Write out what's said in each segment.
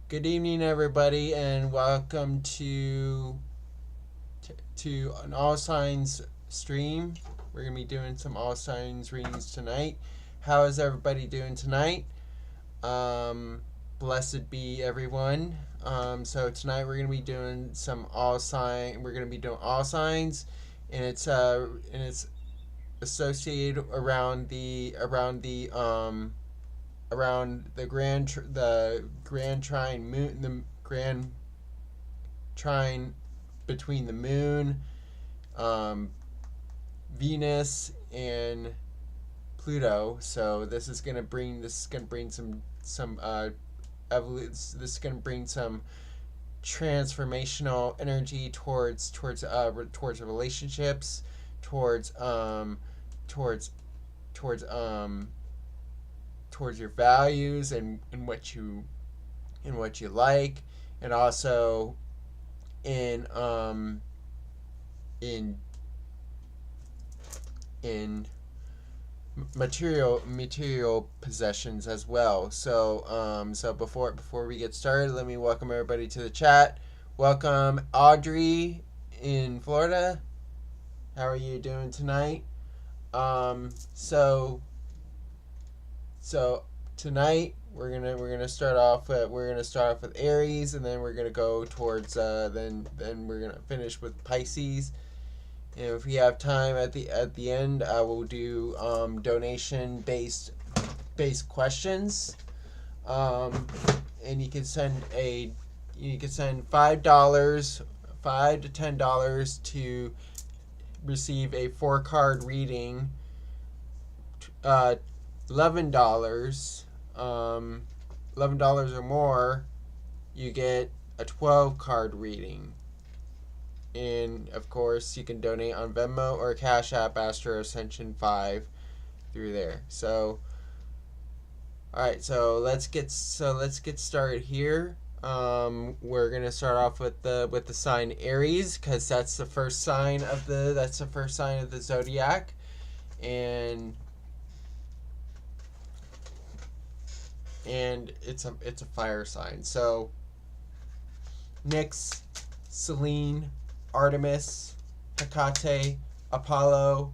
Good evening, everybody, and welcome to an all signs stream. We're gonna be doing some all signs readings tonight. How is everybody doing tonight? Blessed be everyone. So tonight we're gonna be doing some all sign. We're gonna be doing all signs, and it's associated around the grand trine moon, the grand trine between the moon, Venus, and Pluto. So this is gonna bring some this is gonna bring some transformational energy towards relationships, towards towards your values and what you like, and also in in in material possessions as well. So before we get started, let me welcome everybody to the chat. Welcome Audrey in Florida. How are you doing tonight? So tonight we're gonna start off with Aries, and then we're gonna go towards then we're gonna finish with Pisces. And if we have time at the end, I will do donation based questions. And you can send $5 to $10 to receive a 4-card reading. $11 or more, you get a 12-card reading. And of course, you can donate on Venmo or Cashapp Astro-Ascension 5 through there. So, all right. So let's get started here. We're gonna start off with the sign Aries, because that's the first sign of the zodiac, and it's a fire sign. So Nyx, Selene, Artemis, Hecate, Apollo,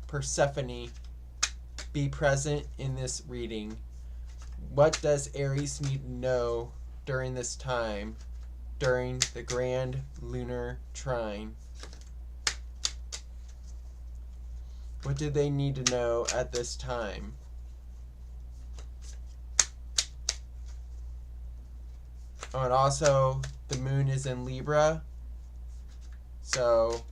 Persephone, be present in this reading. What does Aries need to know during this time, during the grand lunar trine? What do they need to know at this time? Oh, and also the moon is in Libra. So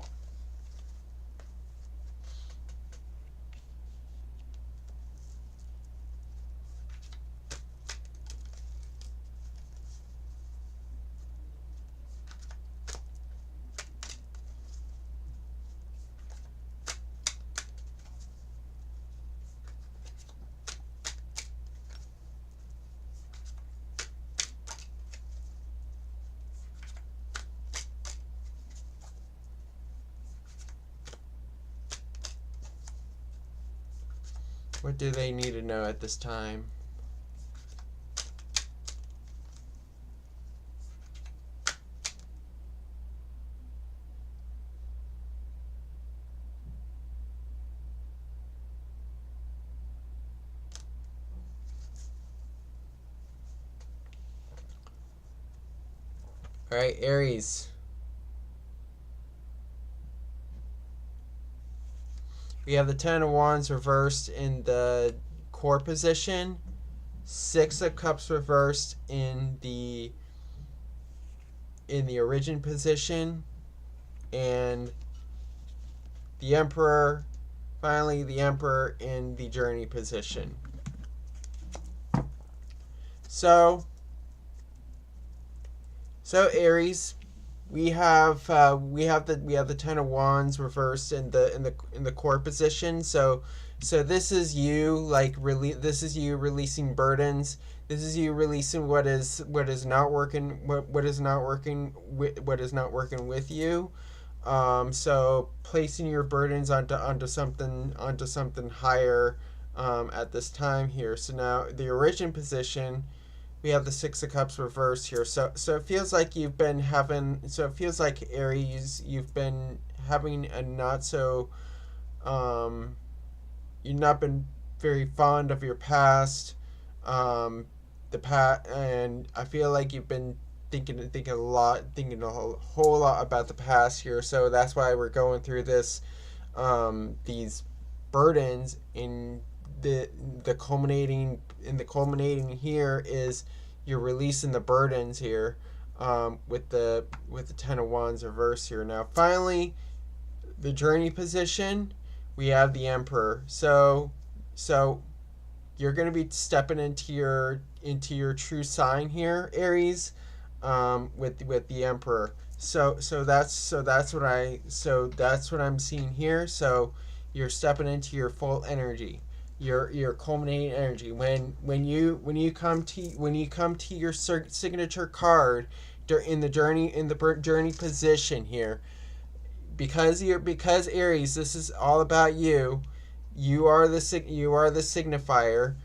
what do they need to know at this time? All right, Aries. We have the Ten of Wands reversed in the core position, 6 of Cups reversed in the origin position, and the Emperor, finally the Emperor in the journey position. So Aries, we have the Ten of Wands reversed in the core position. So this is you releasing burdens. This is you releasing what is not working with you. So placing your burdens onto something higher at this time here. So now the origin position, we have the 6 of Cups reversed here. So it feels like Aries, you've been having a not so, you've not been very fond of your past, and I feel like you've been thinking a whole lot about the past here. So that's why we're going through these burdens in the culminating here is you're releasing the burdens here, with the Ten of Wands reverse here. Now finally, the journey position, we have the Emperor. So you're going to be stepping into your true sign here, Aries, with the Emperor. So that's what I'm seeing here. So you're stepping into your full energy. your culminating energy. When you come to your signature card in the journey position here, because Aries, this is all about you. You are the signifier.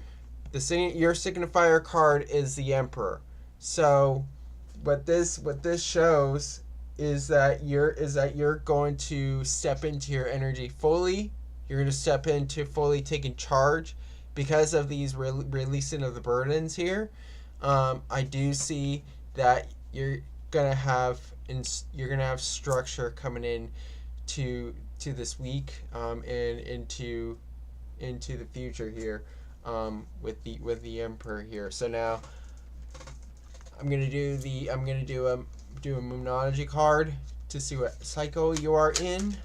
Your signifier card is the Emperor. So what this shows is that you're going to step into your energy fully. You're going to step into fully taking charge because of these releasing of the burdens here. I do see that you're gonna have structure coming in to this week, and into the future here, with the Emperor here. So now I'm gonna do a Moonology card to see what cycle you are in.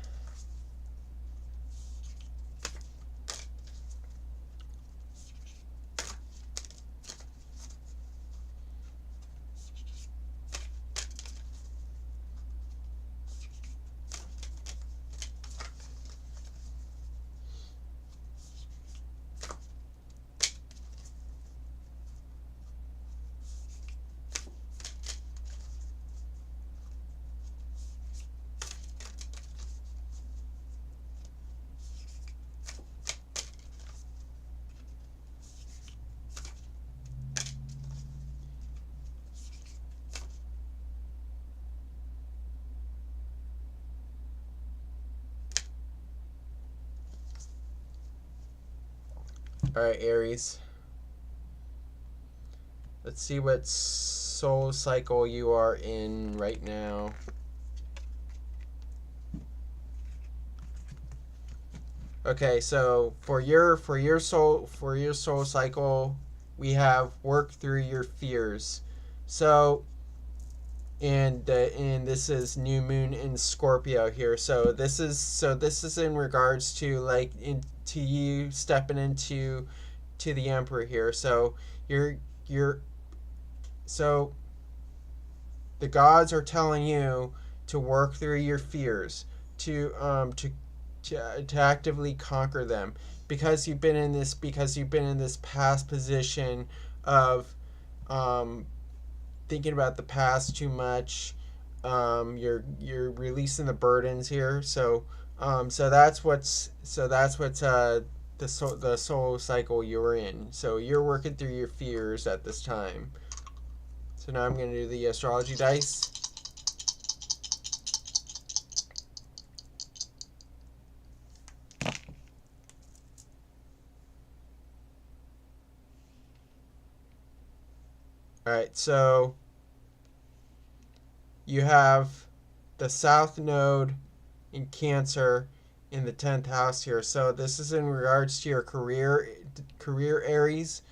All right, Aries. Let's see what soul cycle you are in right now. Okay, so for your soul cycle, we have work through your fears. So and this is new moon in Scorpio here. So this is in regards to like into you stepping into the Emperor here. So you're so the gods are telling you to work through your fears, to actively conquer them, because you've been in this past position of thinking about the past too much. You're releasing the burdens here. So that's what's the soul cycle you're in. So you're working through your fears at this time. So now I'm going to do the astrology dice. Alright, so you have the South Node in Cancer in the 10th house here. So this is in regards to your career Aries.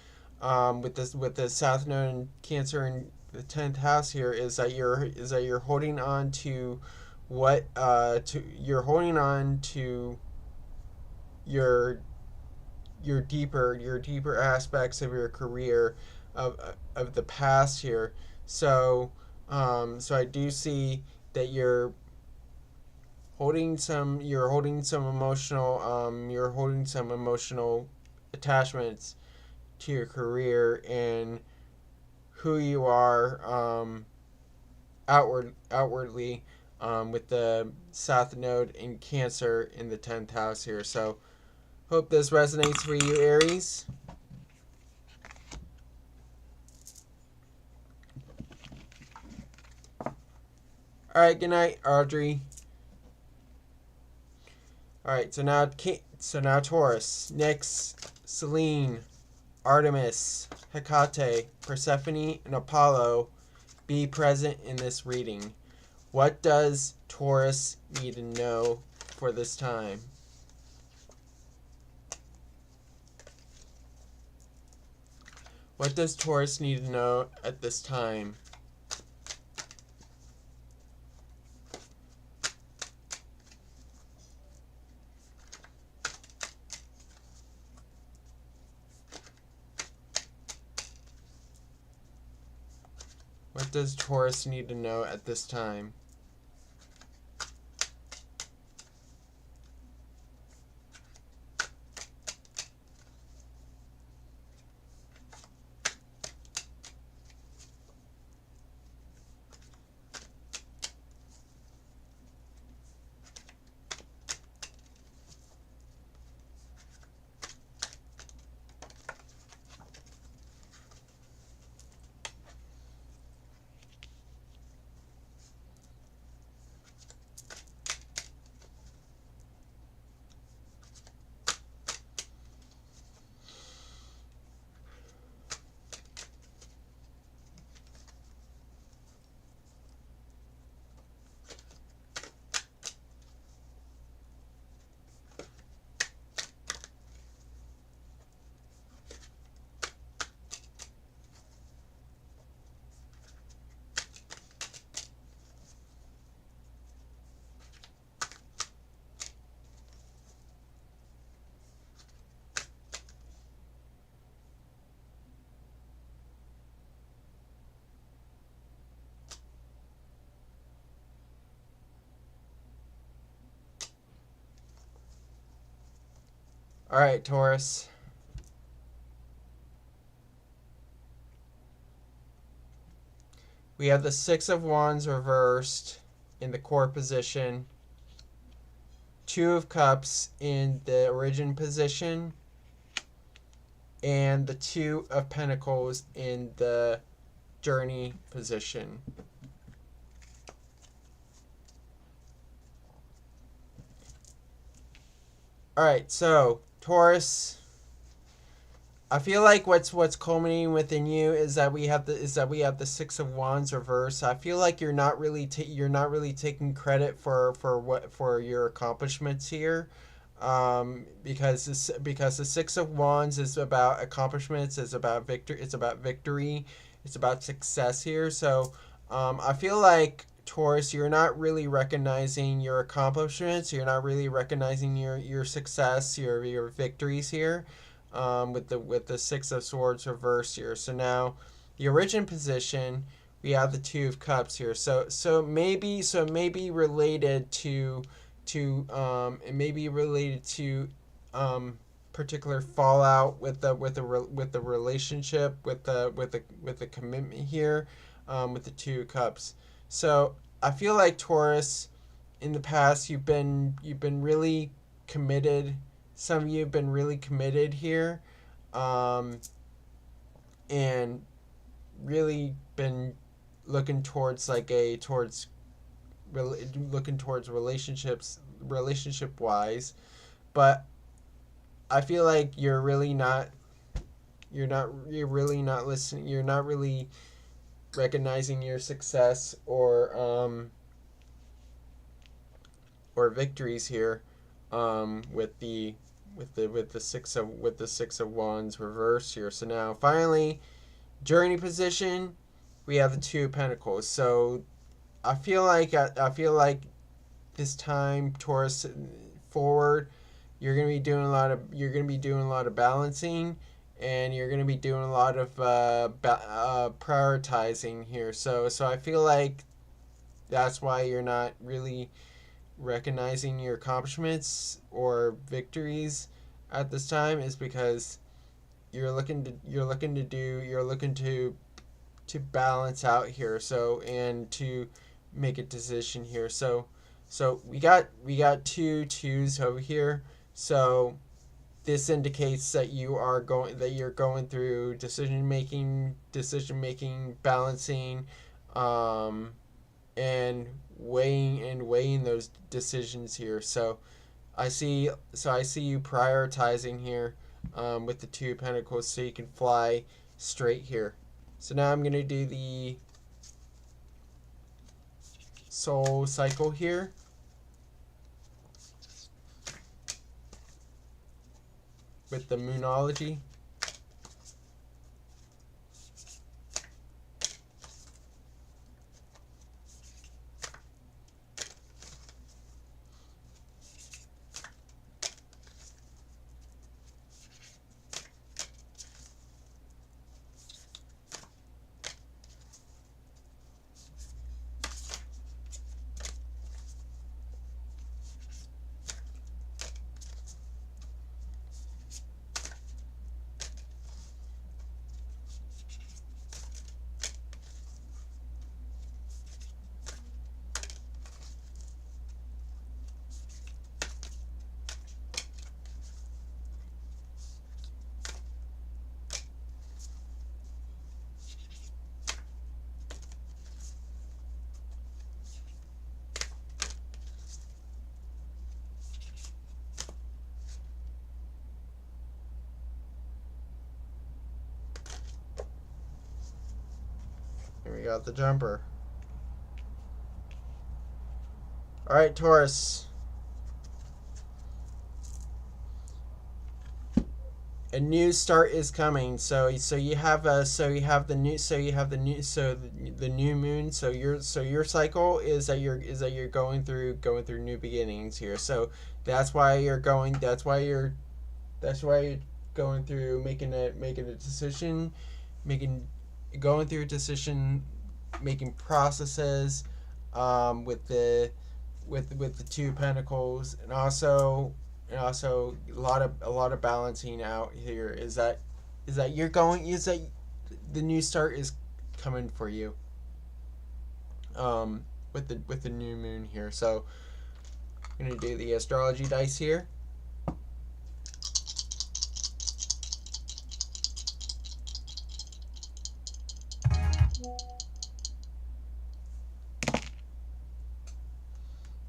With the South Node in Cancer in the 10th house here, is that you're holding on to you're holding on to your deeper aspects of your career, of the past here. So I do see that you're holding some emotional attachments to your career and who you are, outwardly, with the South Node in Cancer in the 10th house here. So hope this resonates for you, Aries. All right, good night, Audrey. All right, so now Taurus. Nyx, Selene, Artemis, Hecate, Persephone, and Apollo be present in this reading. What does Taurus need to know for this time? What does Taurus need to know at this time? What does Taurus need to know at this time? All right, Taurus. We have the Six of Wands reversed in the core position. Two of Cups in the origin position. And the Two of Pentacles in the journey position. All right, so Taurus, I feel like what's culminating within you is that we have the Six of Wands reverse. I feel like you're not really taking credit for your accomplishments here, because the Six of Wands is about accomplishments, it's about victory, it's about success here. So I feel like Taurus, you're not really recognizing your accomplishments. You're not really recognizing your success, your victories here, with the Six of Swords reversed here. So now, the origin position, we have the Two of Cups here. So maybe related to it may be related to particular fallout with the relationship, with the commitment here, with the Two of Cups. So I feel like Taurus, in the past, you've been really committed. Some of you have been really committed here, and really been looking towards relationships, relationship wise. But I feel like you're really not listening. You're not really recognizing your success or victories here, with the Six of Wands reverse here. So now finally, journey position, we have the Two of Pentacles. So I feel like this time, Taurus, forward, you're gonna be doing a lot of balancing, and you're gonna be doing a lot of prioritizing here. So I feel like that's why you're not really recognizing your accomplishments or victories at this time, is because you're looking to balance out here, so, and to make a decision here. So we got two twos over here. So this indicates that you're going through decision making, balancing, and weighing those decisions here. So I see you prioritizing here, with the Two of Pentacles, so you can fly straight here. So now I'm going to do the soul cycle here. With the Moonology. Here we got the jumper. All right, Taurus. A new start is coming. So you have the new moon. So your cycle is that you're going through new beginnings here. So that's why you're going through making a decision, going through decision making processes, with the Two of Pentacles, and also also a lot of balancing out here. Is that the new start is coming for you. With the new moon here. So I'm gonna do the astrology dice here.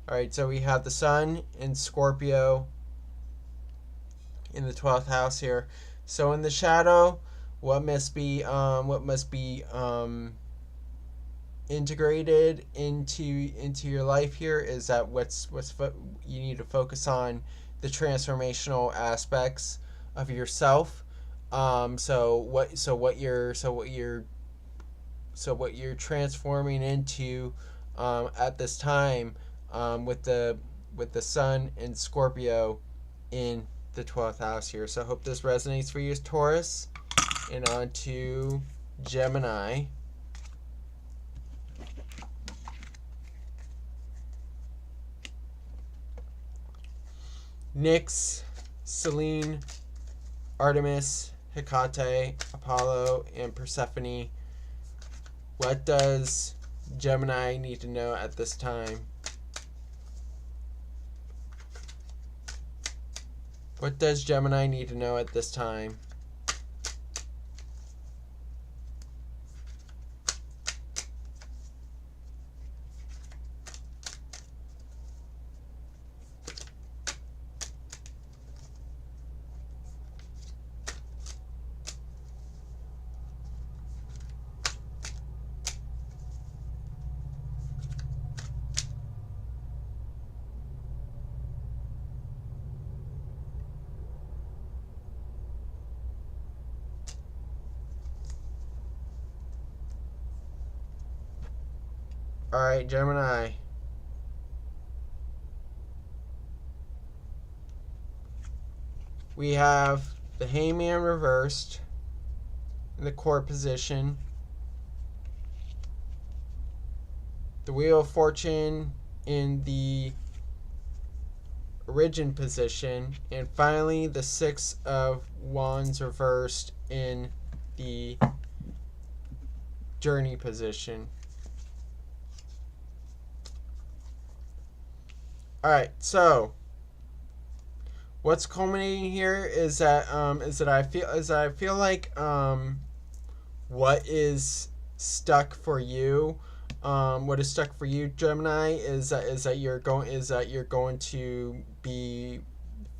All right, so we have the sun in Scorpio in the 12th house here. So in the shadow, what must be integrated into your life here is that you need to focus on the transformational aspects of yourself. What you're transforming into at this time, with the sun and Scorpio in the 12th house here. So I hope this resonates for you, Taurus. And on to Gemini. Nyx, Selene, Artemis, Hecate, Apollo, and Persephone. What does Gemini need to know at this time? What does Gemini need to know at this time? All right, Gemini. We have the Hangman reversed in the court position. The Wheel of Fortune in the origin position. And finally, the Six of Wands reversed in the journey position. Alright, so what's culminating here is that I feel like what is stuck for you, Gemini, is that you're going to be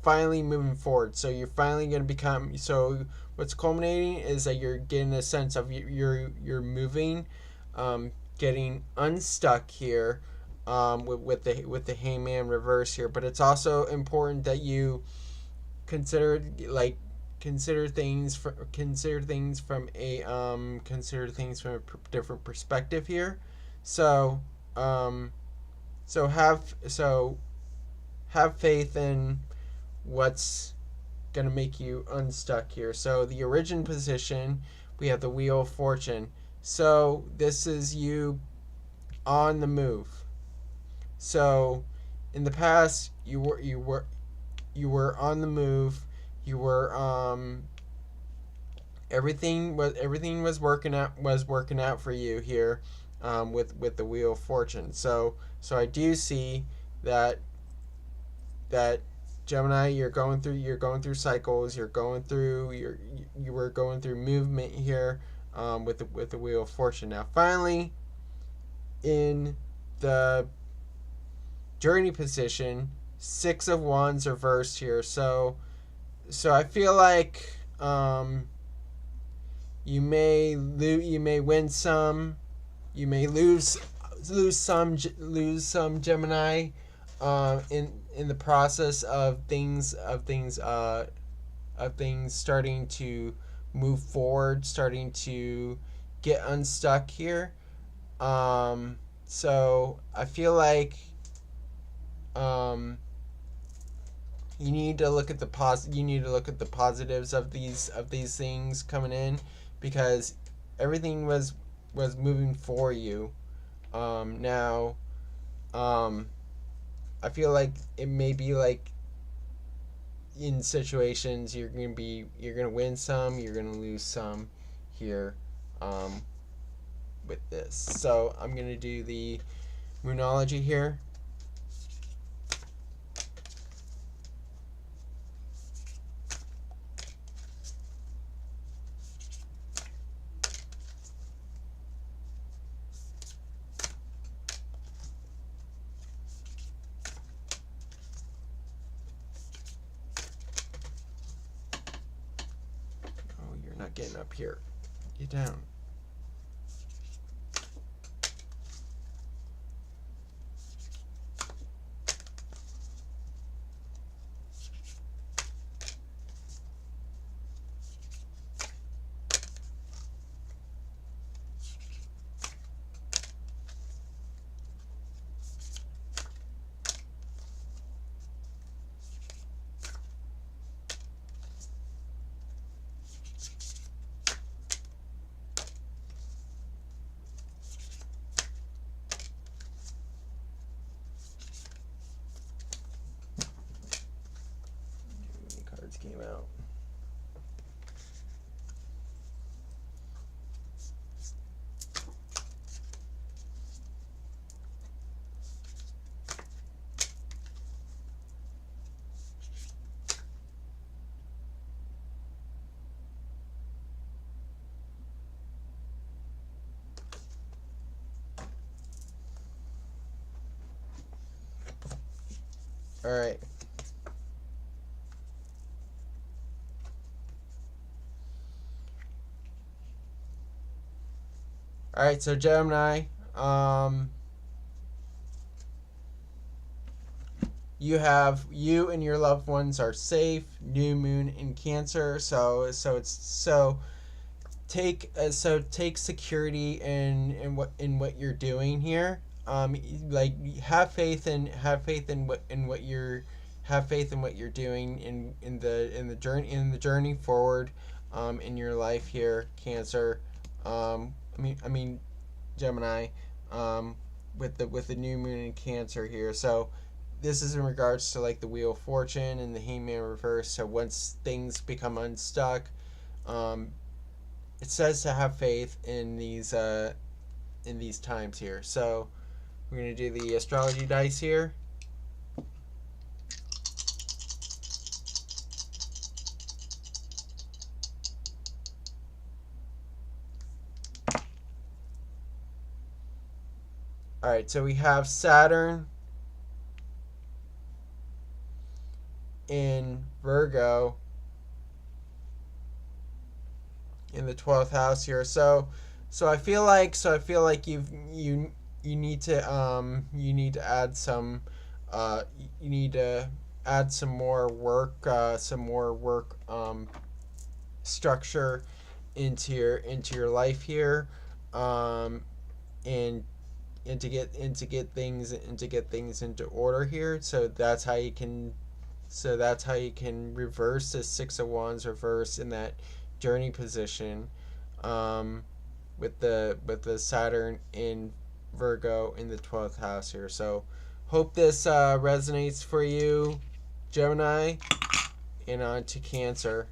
finally moving forward. So you're finally going to become. So what's culminating is that you're getting a sense of you're moving, getting unstuck here, with the Hangman reverse here. But it's also important that you consider things from a different perspective here. So have faith in what's gonna make you unstuck here. So the origin position, we have the Wheel of Fortune. So this is you on the move. So in the past, you were on the move. You were everything was working out for you here, with the Wheel of Fortune. So I do see that Gemini, you're going through cycles. You were going through movement here, with the Wheel of Fortune. Now finally, in the journey position, Six of Wands reversed here. So I feel like you may win some, you may lose some, Gemini, in the process of things starting to move forward, starting to get unstuck here. So I feel like you need to look at the positives of these things coming in, because everything was moving for you. Now I feel like it may be like in situations you're gonna win some, you're gonna lose some here with this. So I'm gonna do the Moonology here. Oh, you're not getting up here. Get down. Cards came out. All right. All right, so Gemini, you and your loved ones are safe. New moon in Cancer, so take security in what you're doing here. Like have faith in what you're doing in the journey forward in your life here, Cancer. I mean Gemini, with the new moon in Cancer here. So this is in regards to like the Wheel of Fortune and the Hangman reverse. So once things become unstuck, it says to have faith in these times here. So we're gonna do the astrology dice here. All right, so we have Saturn in Virgo in the 12th house here. So I feel like you need to add some more work, structure into your life here, and to get things into order here. So that's how you can reverse the Six of Wands reverse in that journey position, with the Saturn in Virgo in the 12th house here. So hope this resonates for you, Gemini, and on to Cancer.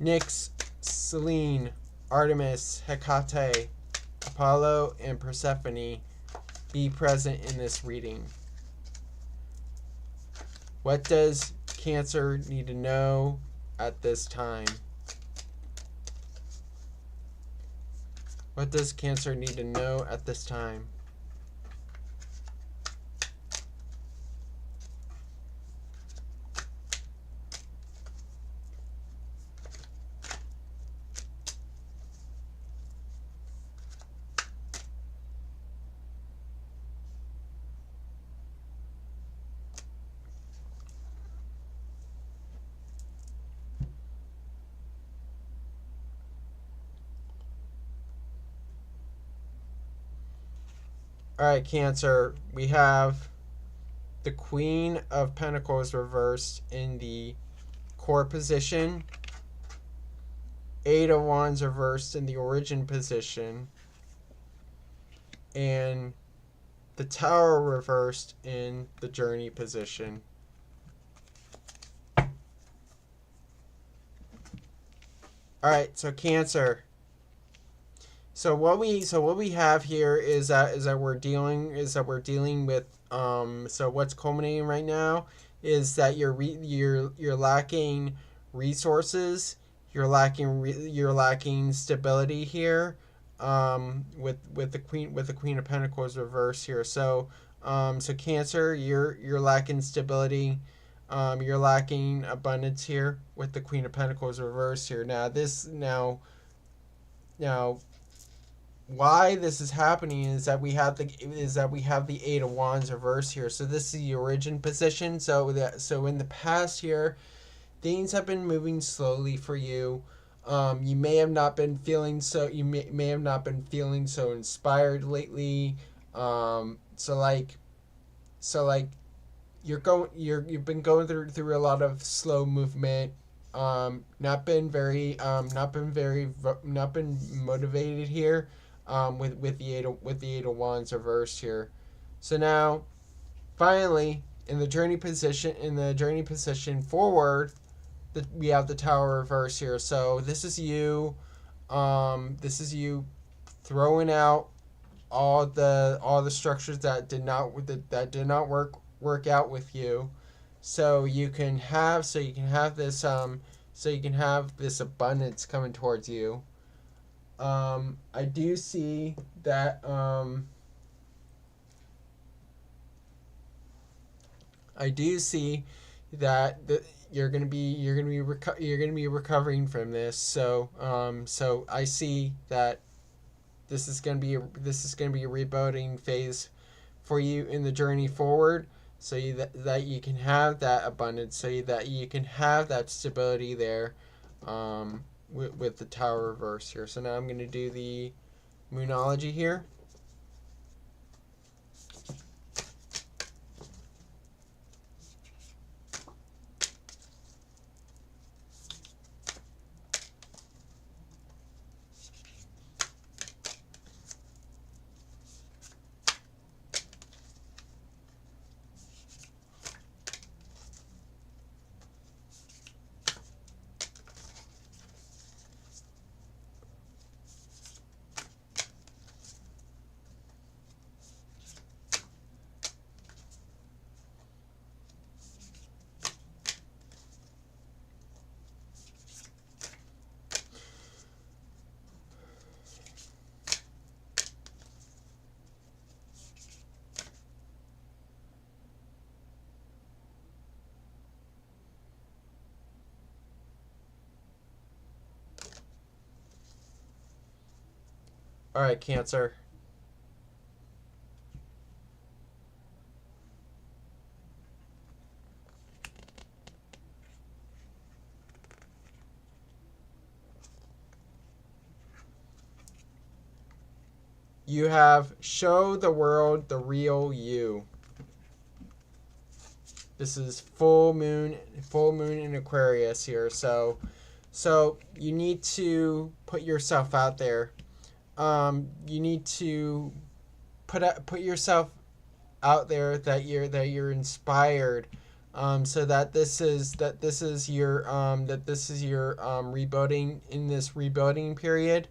Nyx, Selene, Artemis, Hecate, Apollo, and Persephone, be present in this reading. What does Cancer need to know at this time? What does Cancer need to know at this time? All right, Cancer, we have the Queen of Pentacles reversed in the core position, Eight of Wands reversed in the origin position, and the Tower reversed in the journey position. All right, so Cancer. So what we have here is that we're dealing with so what's culminating right now is that you're lacking resources, you're lacking stability here, with the Queen of Pentacles reverse here. So so Cancer, you're lacking stability, you're lacking abundance here with the Queen of Pentacles reverse here. Now why this is happening is that we have the Eight of Wands reverse here. So this is the origin position. So in the past here, things have been moving slowly for you. You may have not been feeling so inspired lately. So like you've been going through a lot of slow movement. Not been motivated here. With the Eight of Wands reversed here. So now, finally, in the journey position forward, we have the Tower reverse here. So this is you. This is you throwing out all the structures that did not work out with you, so you can have this abundance coming towards you. I do see that you're gonna be recovering from this. So I see that this is gonna be a rebuilding phase for you in the journey forward, so that you can have that abundance, so that you can have that stability there. With the Tower reverse here. So now I'm going to do the Moonology here. All right, Cancer. You have show the world the real you. This is full moon in Aquarius here. So you need to put yourself out there. You need to put yourself out there that you're inspired. So that this is your rebuilding in this rebuilding period.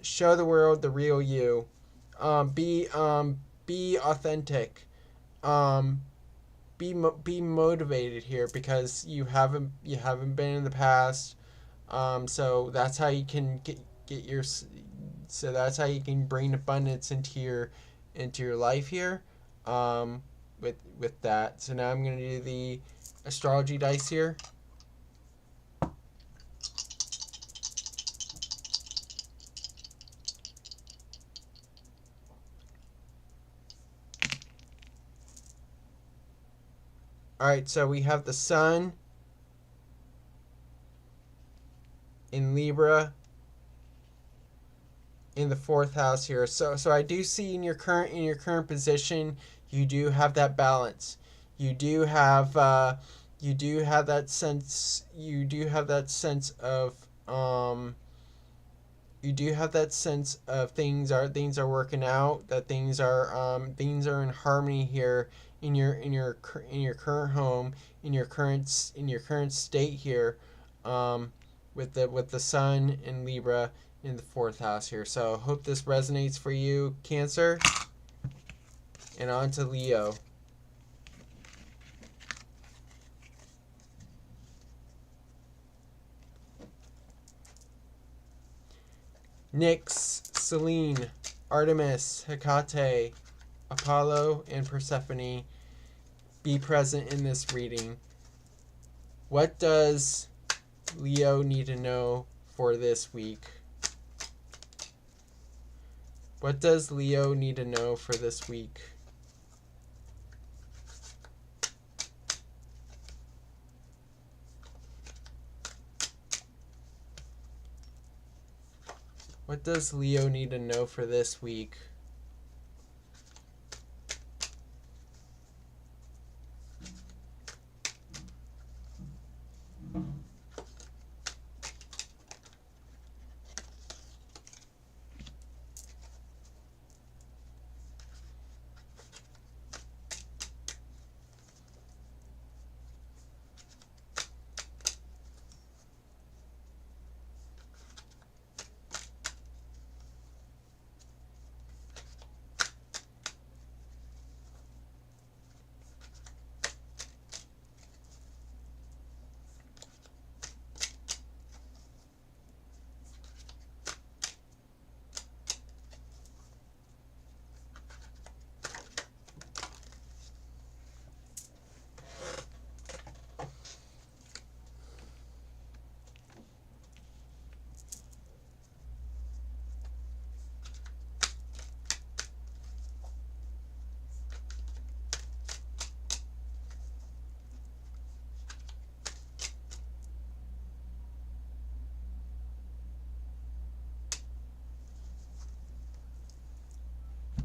Show the world the real you. Be authentic. Be motivated here, because you haven't been in the past. So that's how you can that's how you can bring abundance into your life here. With that. So now I'm going to do the astrology dice here. Alright, so we have the Sun in Libra in the 4th house here. So I do see in your current position, you do have that balance. You do have that sense of You do have that sense of things are working out, that things are in harmony here in your current home, in your current state here, with the sun in Libra in the fourth house here. So hope this resonates for you, Cancer. And on to Leo. Nyx, Selene, Artemis, Hecate, Apollo, and Persephone, be present in this reading. What does Leo need to know for this week? What does Leo need to know for this week? What does Leo need to know for this week?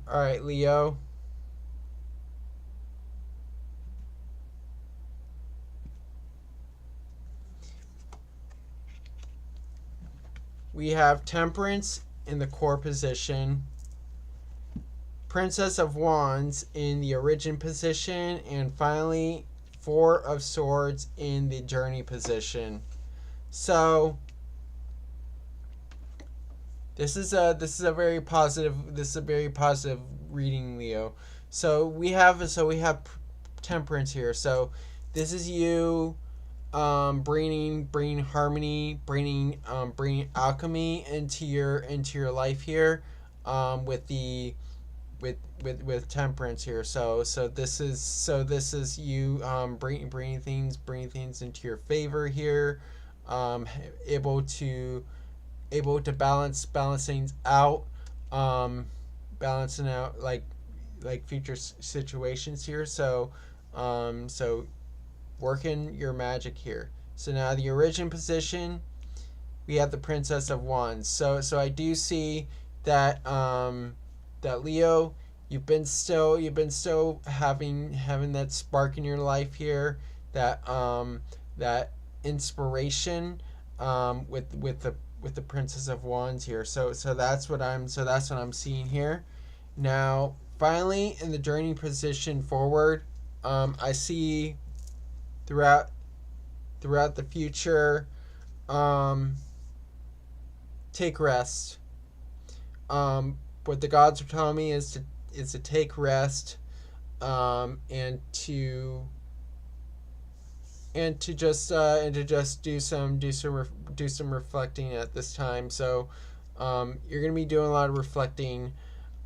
All right, Leo. We have Temperance in the core position, Princess of Wands in the origin position, and finally Four of Swords in the journey position. So this is a very positive reading, Leo. We have Temperance here. So this is you bringing harmony, bringing alchemy into your life here, with Temperance here. So this is you bringing things into your favor here, able to balance things out, balancing out like future situations here. So working your magic here. So now the origin position, we have the Princess of Wands. So I do see that that Leo, you've been still having that spark in your life here, that inspiration, with the Princess of Wands here. So that's what I'm seeing here. Now, finally, in the journey position forward, I see throughout the future, take rest. What the gods are telling me is to take rest, and to just do some reflecting at this time. So you're gonna be doing a lot of reflecting,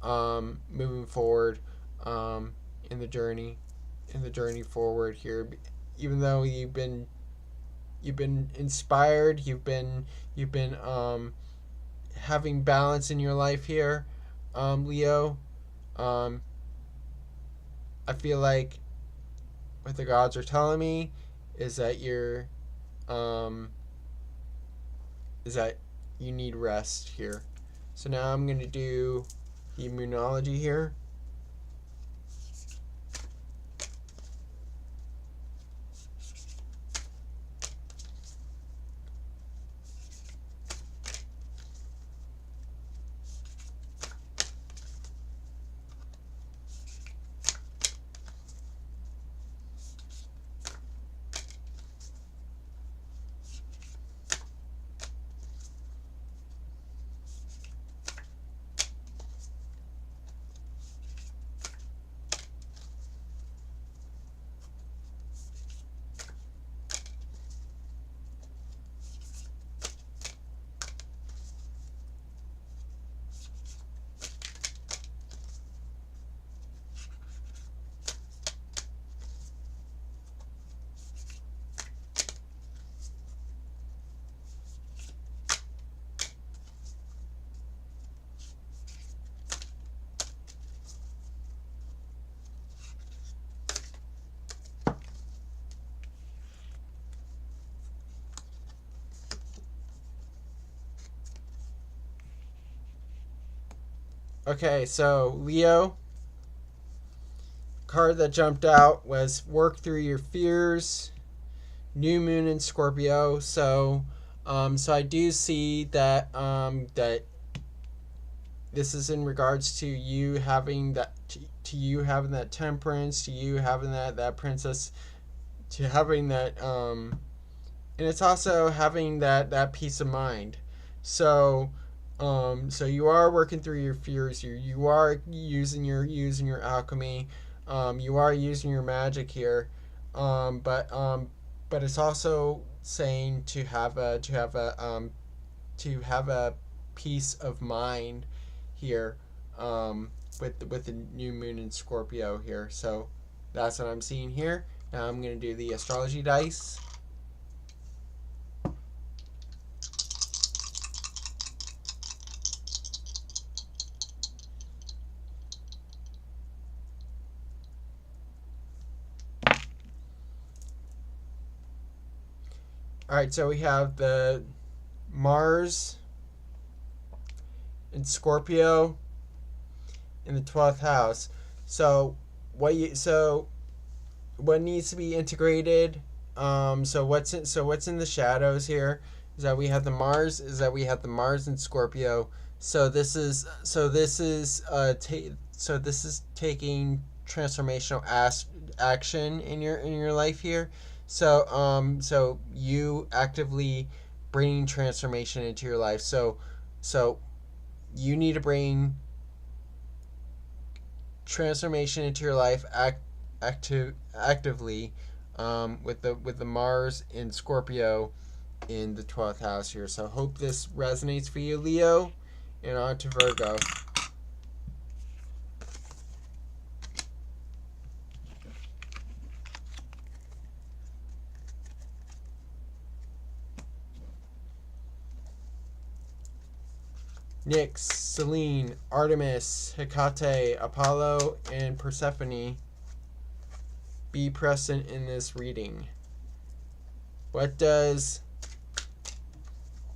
moving forward, in the journey forward here. Even though you've been inspired, you've been having balance in your life here, Leo. I feel like what the gods are telling me is that is that you need rest here. So now I'm gonna do the Moonology here. Okay, so Leo, card that jumped out was work through your fears. New moon in Scorpio. So I do see that that this is in regards to you having that to you having that temperance, to you having that princess, to having that and it's also having that peace of mind. So so you are working through your fears. You are using your alchemy. You are using your magic here. But it's also saying to have a peace of mind here, with the new moon in Scorpio here. So that's what I'm seeing here. Now I'm gonna do the astrology dice. All right, so we have the Mars in Scorpio in the 12th house. So what needs to be integrated? What's in the shadows here is that we have the Mars in Scorpio. This is taking transformational action in your life here. So you actively bringing transformation into your life. So you need to bring transformation into your life actively, with the Mars in Scorpio in the 12th house here. So hope this resonates for you, Leo, and on to Virgo. Nyx, Selene, Artemis, Hecate, Apollo, and Persephone be present in this reading. What does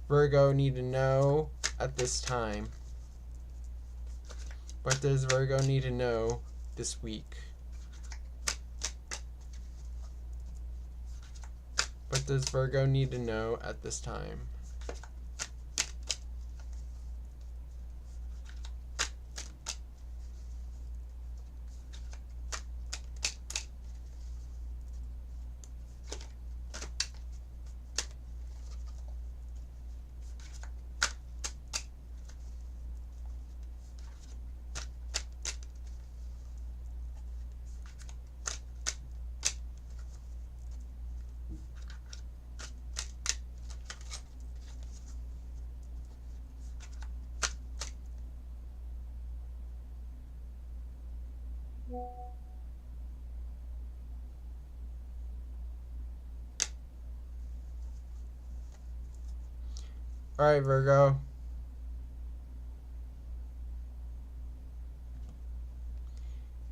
Virgo need to know at this time? What does Virgo need to know this week? What does Virgo need to know at this time? All right, Virgo.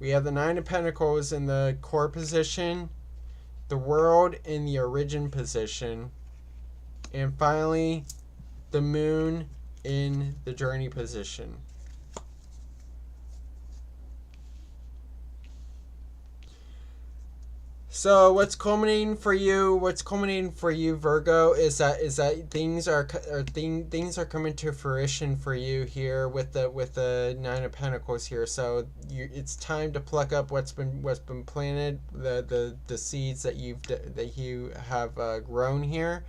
We have the Nine of Pentacles in the core position, the World in the origin position, and finally, the Moon in the journey position. So what's culminating for you? Virgo, is that things are coming to fruition for you here with the Nine of Pentacles here. So it's time to pluck up what's been planted, the seeds that you have grown here.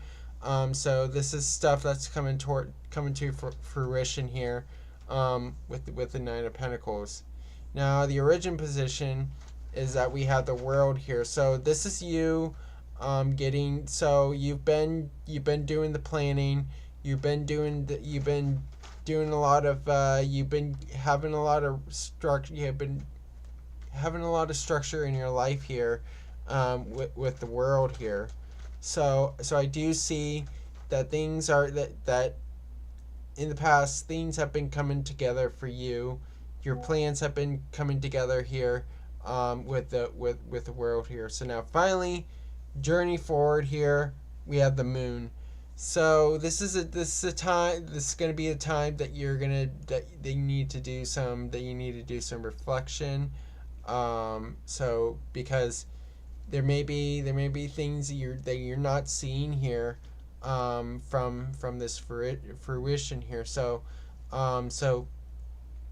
So this is stuff that's coming to fruition here, with the Nine of Pentacles. Now the origin position is that we have the World here. So this is you getting, so you've been doing the planning, you've been doing a lot of you've been having a lot of structure, you have been having a lot of structure in your life here, with the World here. So I do see that things are that in the past things have been coming together for you. Your plans have been coming together here, with the World here. So now finally, journey forward here, we have the Moon. So this is a time. This is going to be a time that you need to do some reflection. So because there may be things that you're not seeing here, from this fruition here. So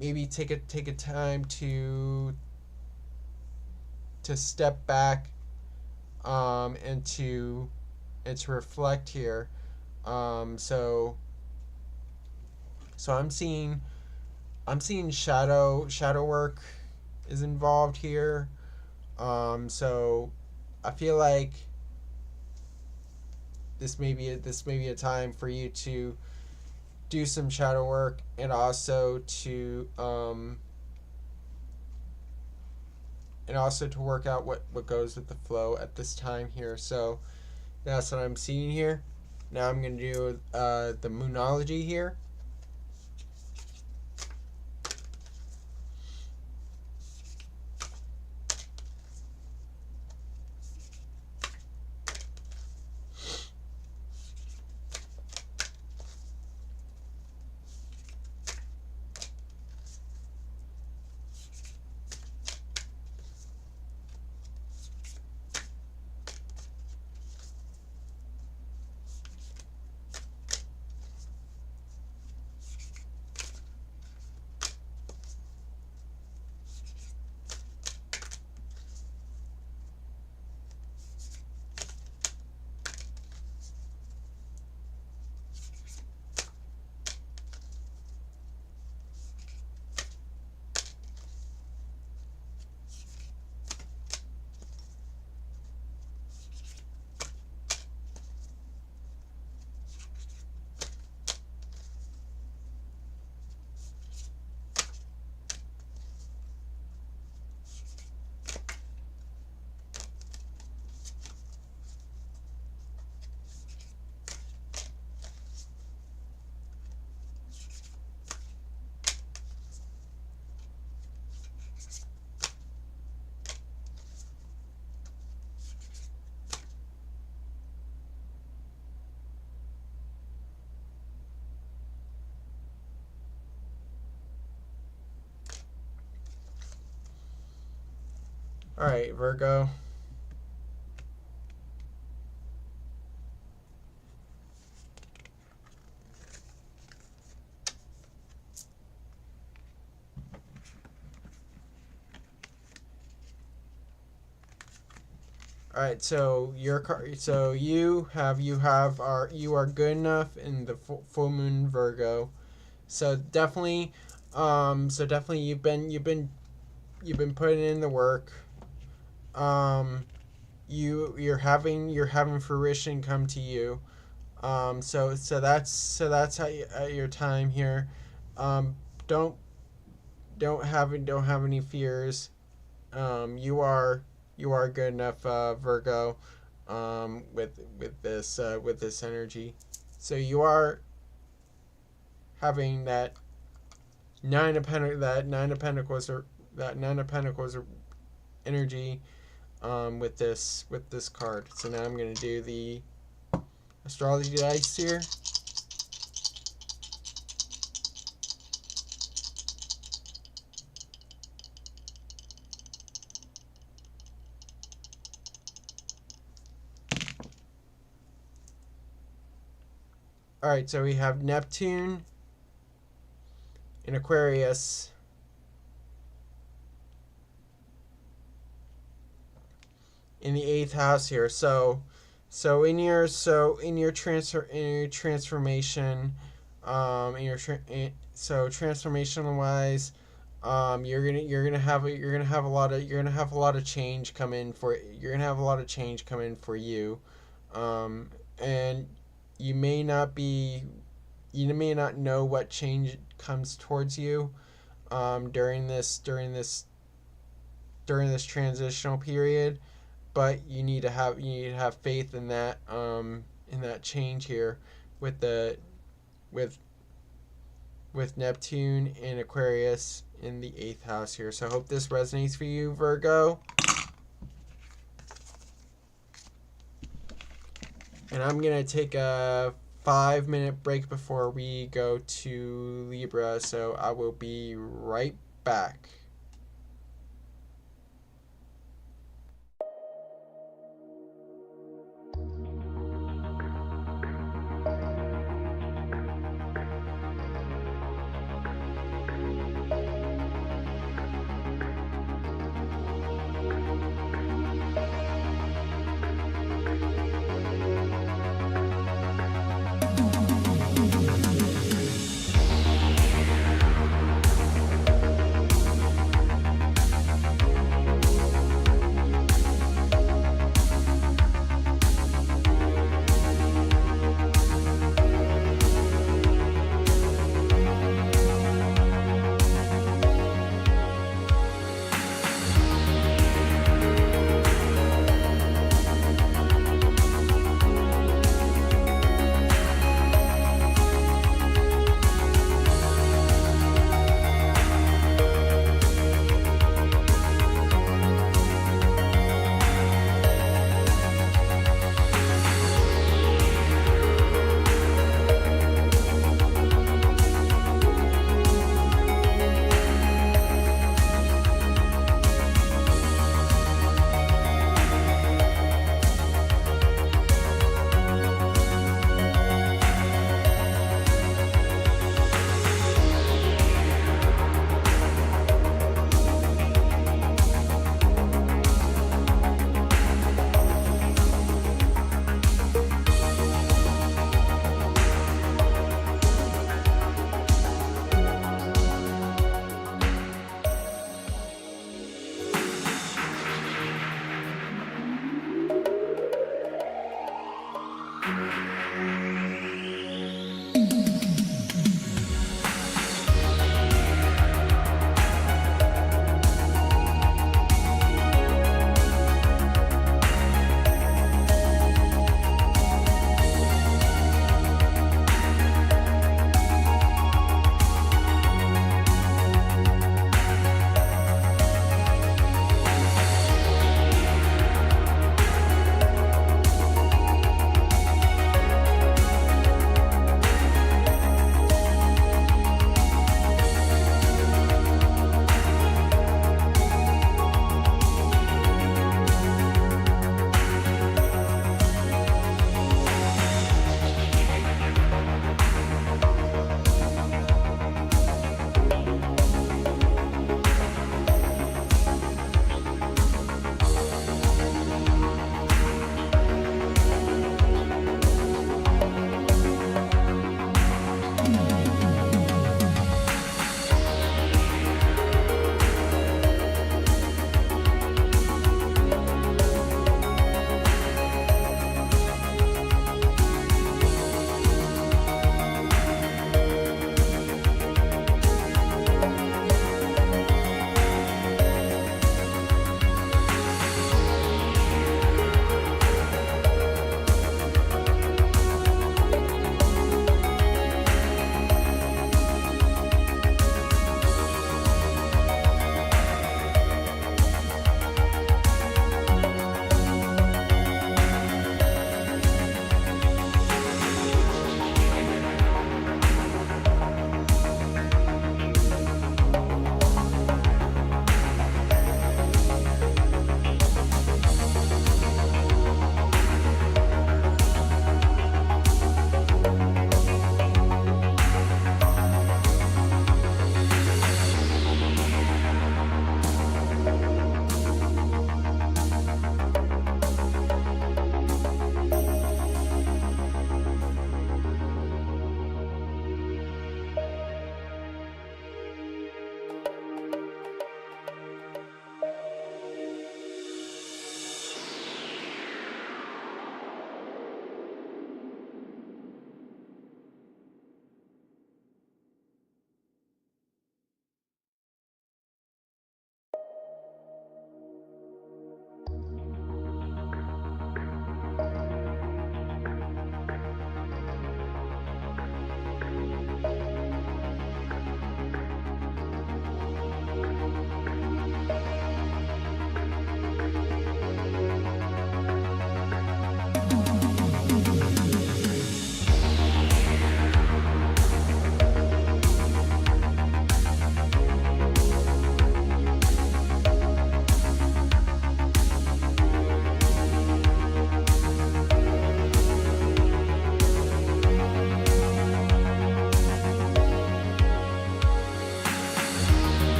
maybe take a time to step back, and to reflect here. So I'm seeing shadow work is involved here. So I feel like this may be a time for you to do some shadow work, and also to work out what goes with the flow at this time here. So that's what I'm seeing here. Now I'm going to do the Moonology here. All right, Virgo. All right, so you are good enough in the full moon Virgo. So definitely you've been putting in the work. Um, you're having fruition come to you. So that's how your time here. Um, don't don't have any fears. You are good enough, Virgo. With this energy, so you are having that nine of pentacles or that nine of pentacles energy, with this card. So now I'm gonna do the astrology dice here. All right, so we have Neptune in Aquarius in the eighth house here. So in your transformation, so transformational wise, you're gonna have a lot of change come in for you, and you may not be you may not know what change comes towards you, during this transitional period, but you need to have faith in that change here, with the with with Neptune and Aquarius in the eighth house here. So I hope this resonates for you, Virgo. And I'm gonna take a 5-minute break before we go to Libra, so I will be right back.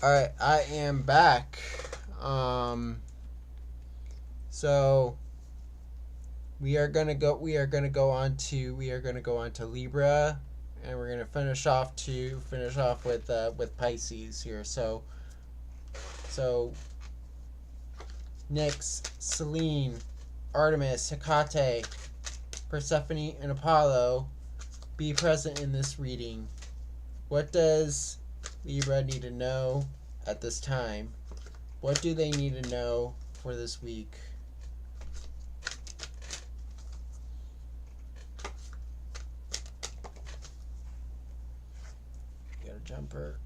Alright, I am back. So we are gonna go on to Libra, and we're gonna finish off with Pisces here. So Nyx, Selene, Artemis, Hecate, Persephone, and Apollo, be present in this reading. What does Libra need to know at this time? What do they need to know for this week? Got a jumper.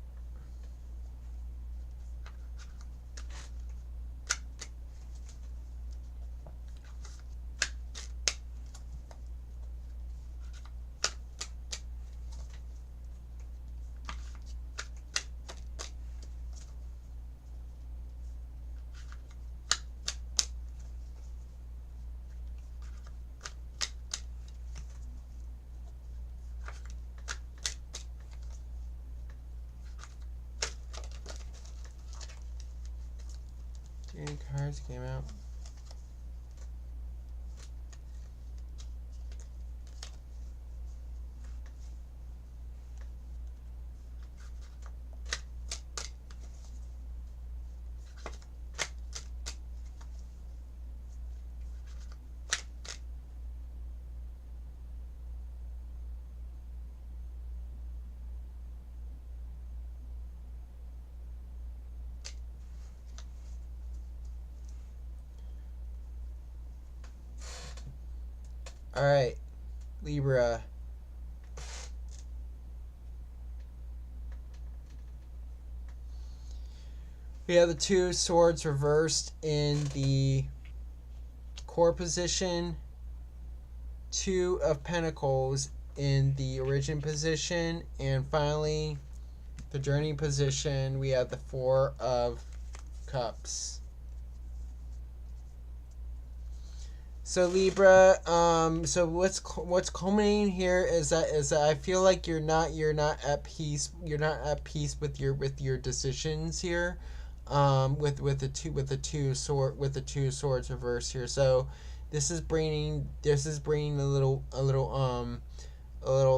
Any cards came out? All right, Libra. We have the two swords reversed in the core position, two of pentacles in the origin position, and finally the journey position, we have the four of cups. So Libra, so what's culminating here is that I feel like you're not at peace. You're not at peace with your decisions here, with the two swords reversed here. So this is bringing a little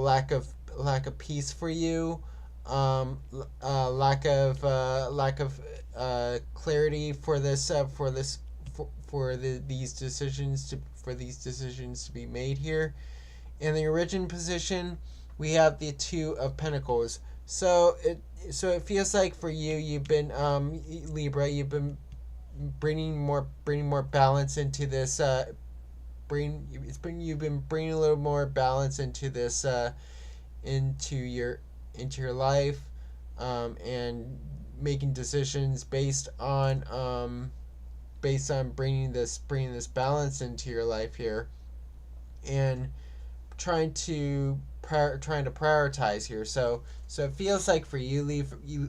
lack of peace for you, lack of clarity for these decisions to be made here. In the origin position, we have the two of pentacles. So it feels like for you, you've been Libra, you've been bringing more balance into this. You've been bringing a little more balance into this, into your life, and making decisions based on bringing this balance into your life here, and trying to prioritize here. So it feels like for you,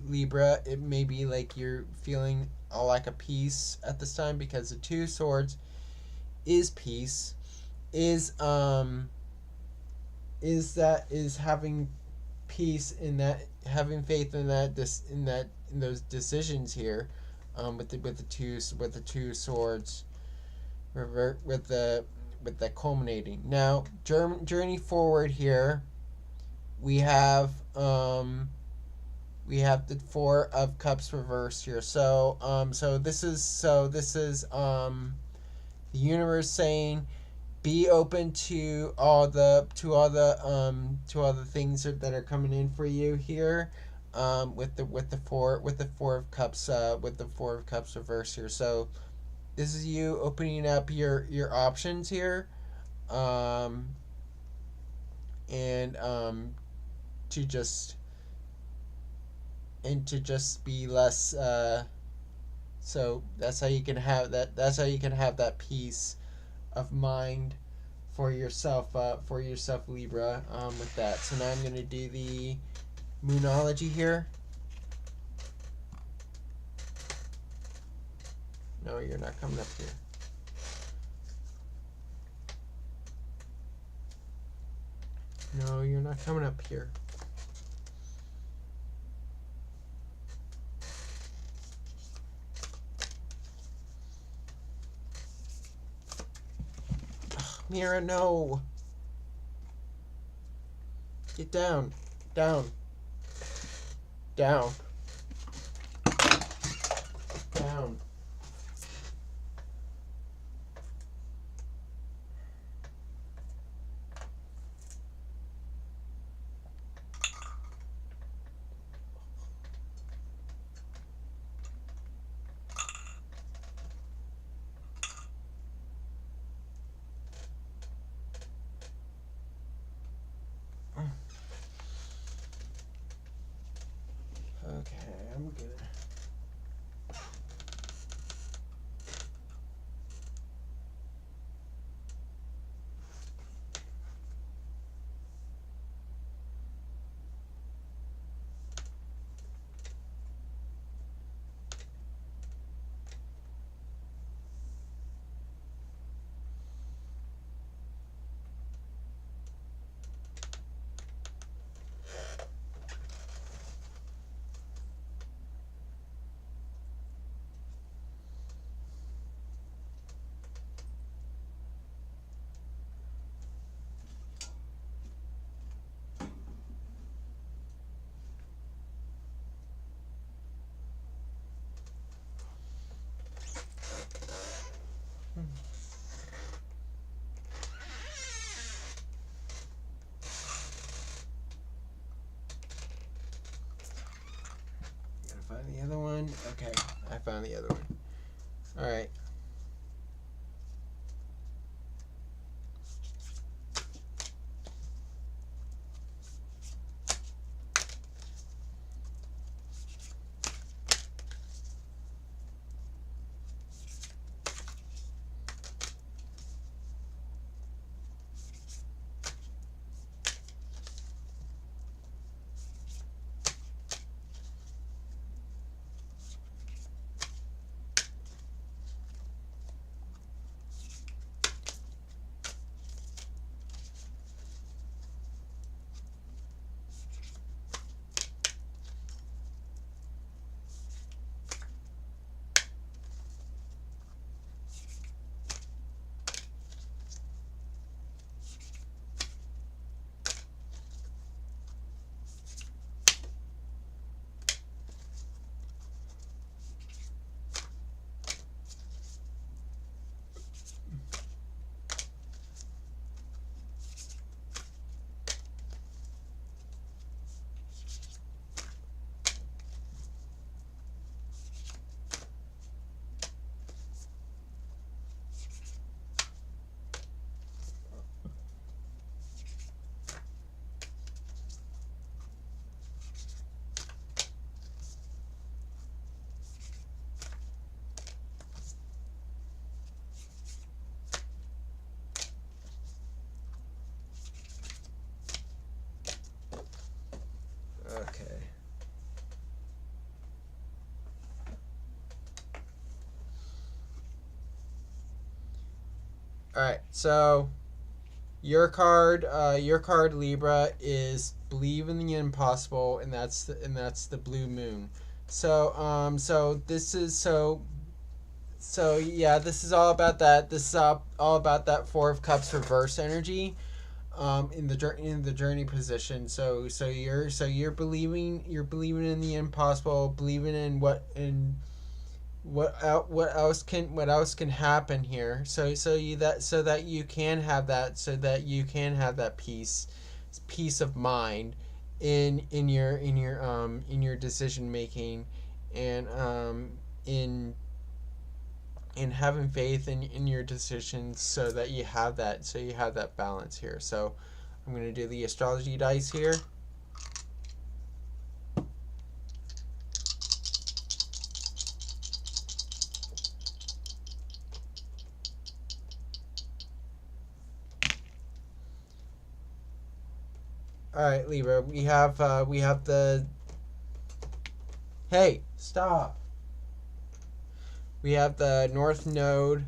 Libra, it may be like you're feeling a lack of peace at this time, because the two swords is peace, is having peace in that, having faith in those decisions here, with the two swords revert with the culminating. Now journey forward here, we have the four of cups reversed here. So this is the universe saying, be open to all the things that are coming in for you here, with the four of cups reversed here. So this is you opening up your options here, and to just be less. So that's how you can have that. That's how you can have that peace of mind for yourself, Libra. With that, so now I'm going to do the Moonology here. No, you're not coming up here. No, you're not coming up here. Mira, no. Get down. Down. Down. Down. Okay, I'm good. Find the other one. Okay, I found the other one. All right. Okay. All right. So your card Libra is believe in the impossible, and that's the blue moon. So this is yeah, this is all about that. This is all about that Four of Cups reverse energy. In the journey position. So you're believing in the impossible, believing in what else can happen here. So that you can have that peace of mind in your decision making, and in having faith in your decisions, so that you have that balance here. So I'm going to do the astrology dice here. All right, Libra, we have the hey, stop. We have the North Node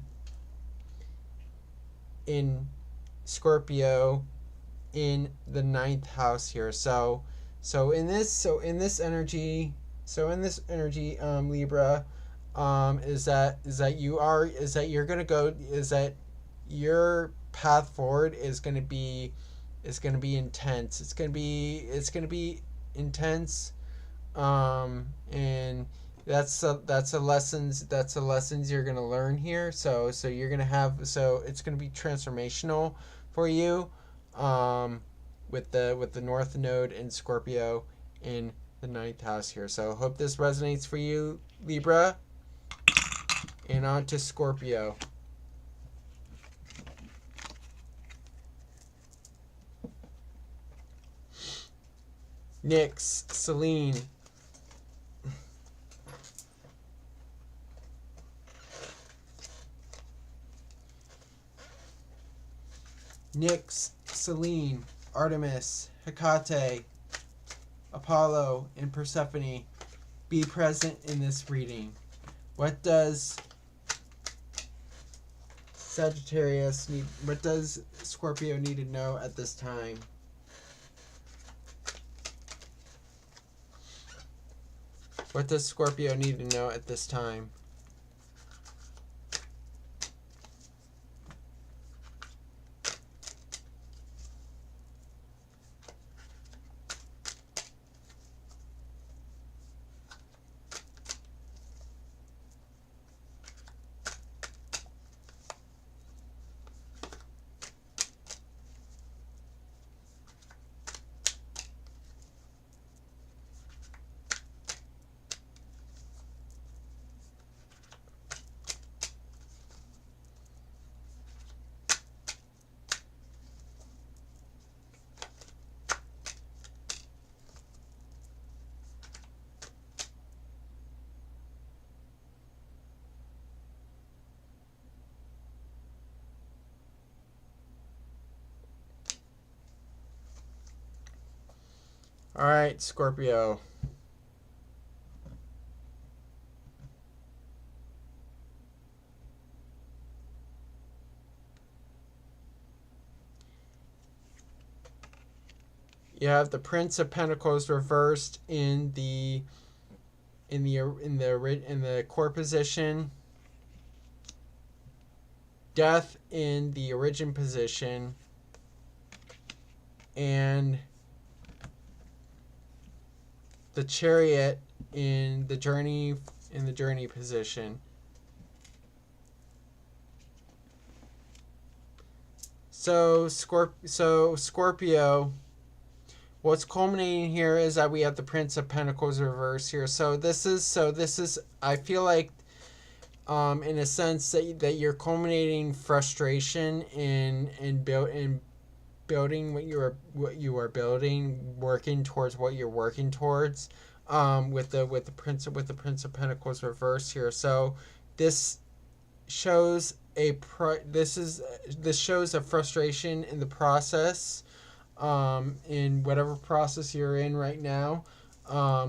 in Scorpio in the 9th house here. So in this energy, Libra, is that you're path forward is going to be intense. It's going to be intense. And that's a lessons you're going to learn here. So you're going to have, so it's going to be transformational for you, with the North Node in Scorpio in the 9th house here. So hope this resonates for you, Libra. And on to Scorpio. Nyx, Selene. Nyx, Selene, Artemis, Hecate, Apollo, and Persephone. Be present in this reading. What does Sagittarius need? What does Scorpio need to know at this time? What does Scorpio need to know at this time? All right, Scorpio. You have the Prince of Pentacles reversed in the core position. Death in the origin position. And the Chariot in the journey position. So Scorpio, what's culminating here is that we have the Prince of Pentacles reverse here. So this is I feel like, in a sense that you're culminating frustration in building what you are building, working towards what you're working towards, with the Prince of Pentacles reverse here. So this shows this shows a frustration in the process, in whatever process you're in right now,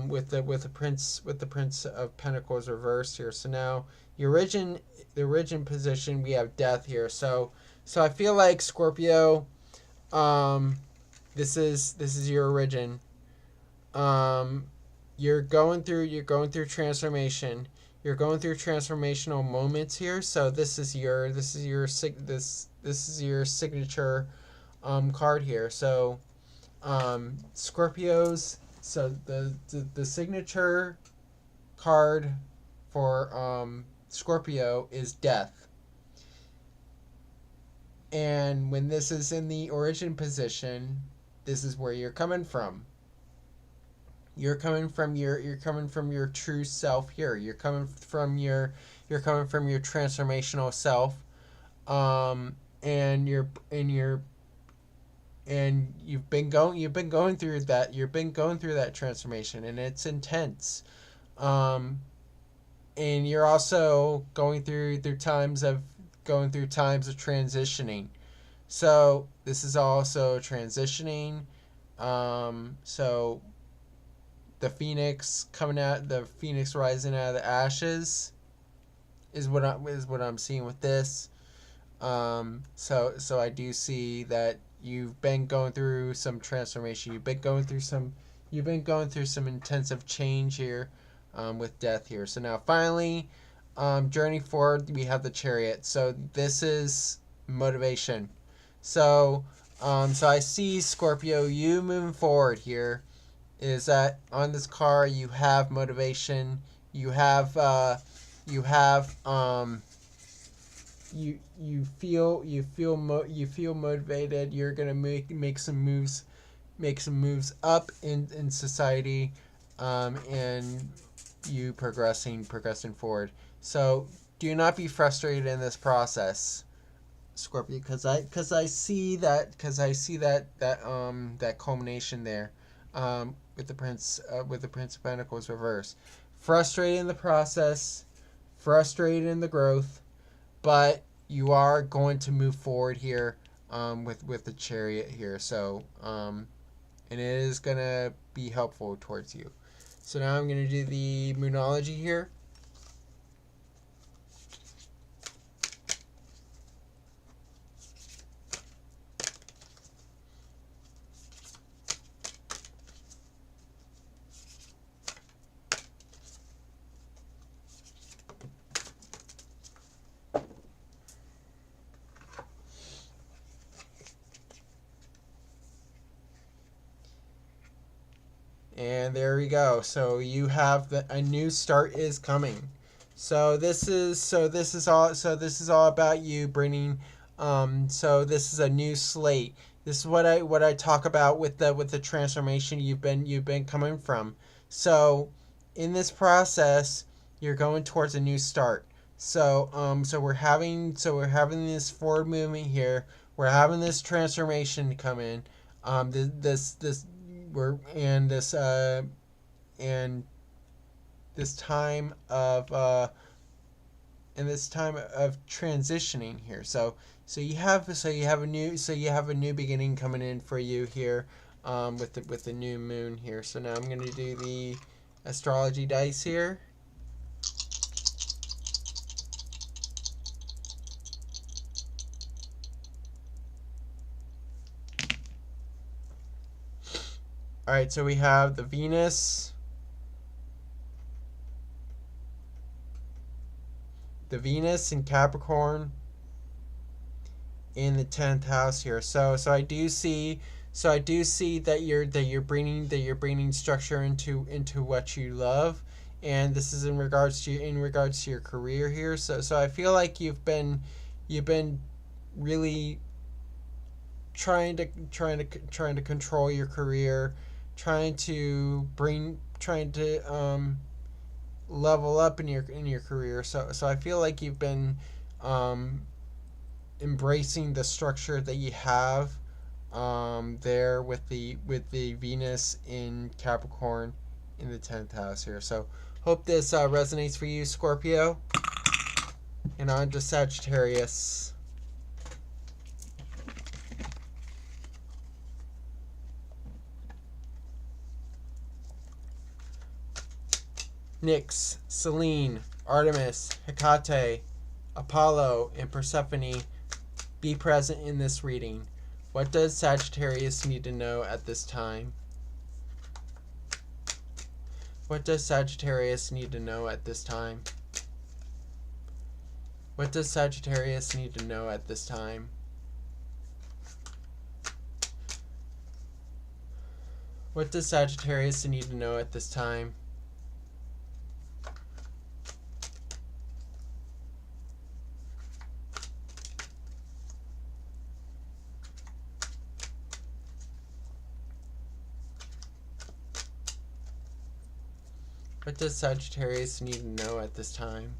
with the Prince of Pentacles reverse here. So now the origin position, we have Death here. So I feel like Scorpio, this is your origin. You're going through transformation. You're going through transformational moments here. So this is your signature card here. So Scorpios, so the signature card for Scorpio is Death. And when this is in the origin position, this is where you're coming from. You're coming from your true self here. You're coming from your transformational self, and you've been going through that transformation, and it's intense. And you're also going through times of transitioning. So this is also transitioning. So the phoenix rising out of the ashes is what I'm seeing with this. So I do see that you've been going through some transformation. You've been going through some intensive change here, with Death here. So now finally, journey forward, we have the Chariot. So this is motivation. So, so I see, Scorpio, you moving forward here is that on this card you have motivation, you have you feel motivated. You're gonna make some moves up in society, and you progressing forward. So do not be frustrated in this process, Scorpio, because I see that culmination there, with the Prince of Pentacles reverse. Frustrated in the process, frustrated in the growth, but you are going to move forward here, with the Chariot here. So and it is gonna be helpful towards you. So now I'm gonna do the Moonology here. And there we go. So you have a new start is coming. So this is all about you bringing. So this is a new slate. This is what I talk about with the transformation you've been coming from. So in this process, you're going towards a new start. So we're having this forward movement here. We're having this transformation come in. This we're and this time of transitioning here. So you have a new beginning coming in for you here, with the new moon here. So now I'm going to do the astrology dice here. All right, so we have the Venus, in Capricorn in the 10th house here. So I do see that you're bringing structure into what you love, and this is in regards to your career here. So I feel like you've been really trying to control your career, trying to level up in your career. So I feel like you've been embracing the structure that you have, there with the Venus in Capricorn in the 10th house here. So hope this resonates for you, Scorpio. And on to Sagittarius. Nyx, Selene, Artemis, Hecate, Apollo, and Persephone, be present in this reading. What does Sagittarius need to know at this time? What does Sagittarius need to know at this time? What does Sagittarius need to know at this time? What does Sagittarius need to know at this time? What does Sagittarius need to know at this time?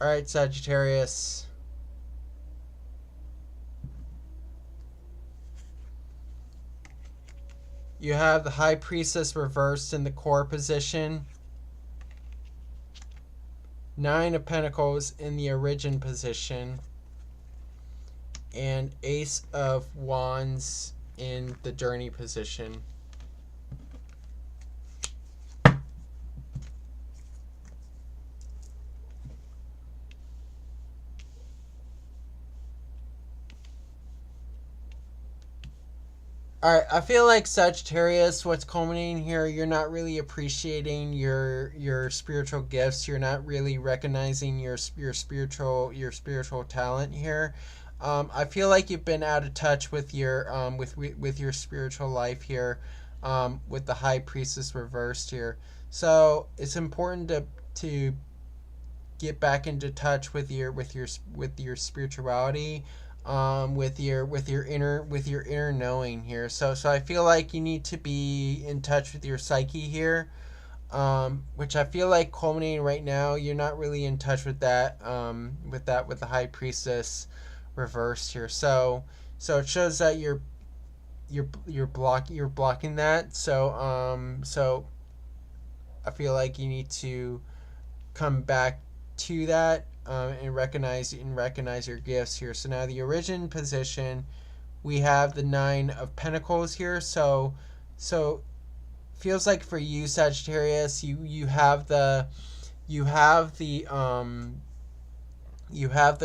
All right, Sagittarius. You have the High Priestess reversed in the core position. 9 of Pentacles in the Origin position. and Ace of Wands in the journey position. All right, I feel like Sagittarius, what's culminating here, you're not really appreciating your spiritual gifts. You're not really recognizing your spiritual talent here. I feel like you've been out of touch with your with your spiritual life here, with the High Priestess reversed here. So it's important to get back into touch with your spirituality, with your inner knowing here. So I feel like you need to be in touch with your psyche here, which I feel like culminating right now. You're not really in touch with that, with the High Priestess reversed here. So it shows that you're blocking that. So I feel like you need to come back to that, and recognize your gifts here. So now the origin position, we have the Nine of Pentacles here. So feels like for you, Sagittarius, you have the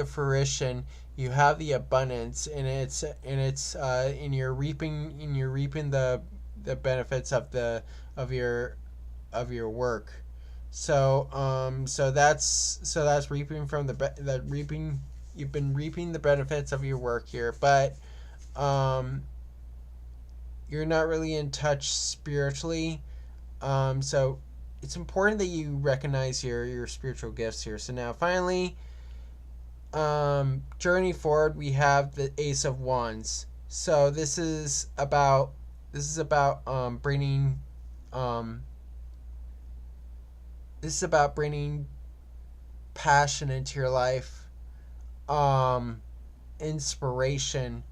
fruition, you have the abundance, and you're reaping the benefits of your work. So that's reaping from that reaping. You've been reaping the benefits of your work here, but you're not really in touch spiritually. So it's important that you recognize your spiritual gifts here. So now finally, journey forward, we have the Ace of Wands. So this is about bringing this is about bringing passion into your life, inspiration,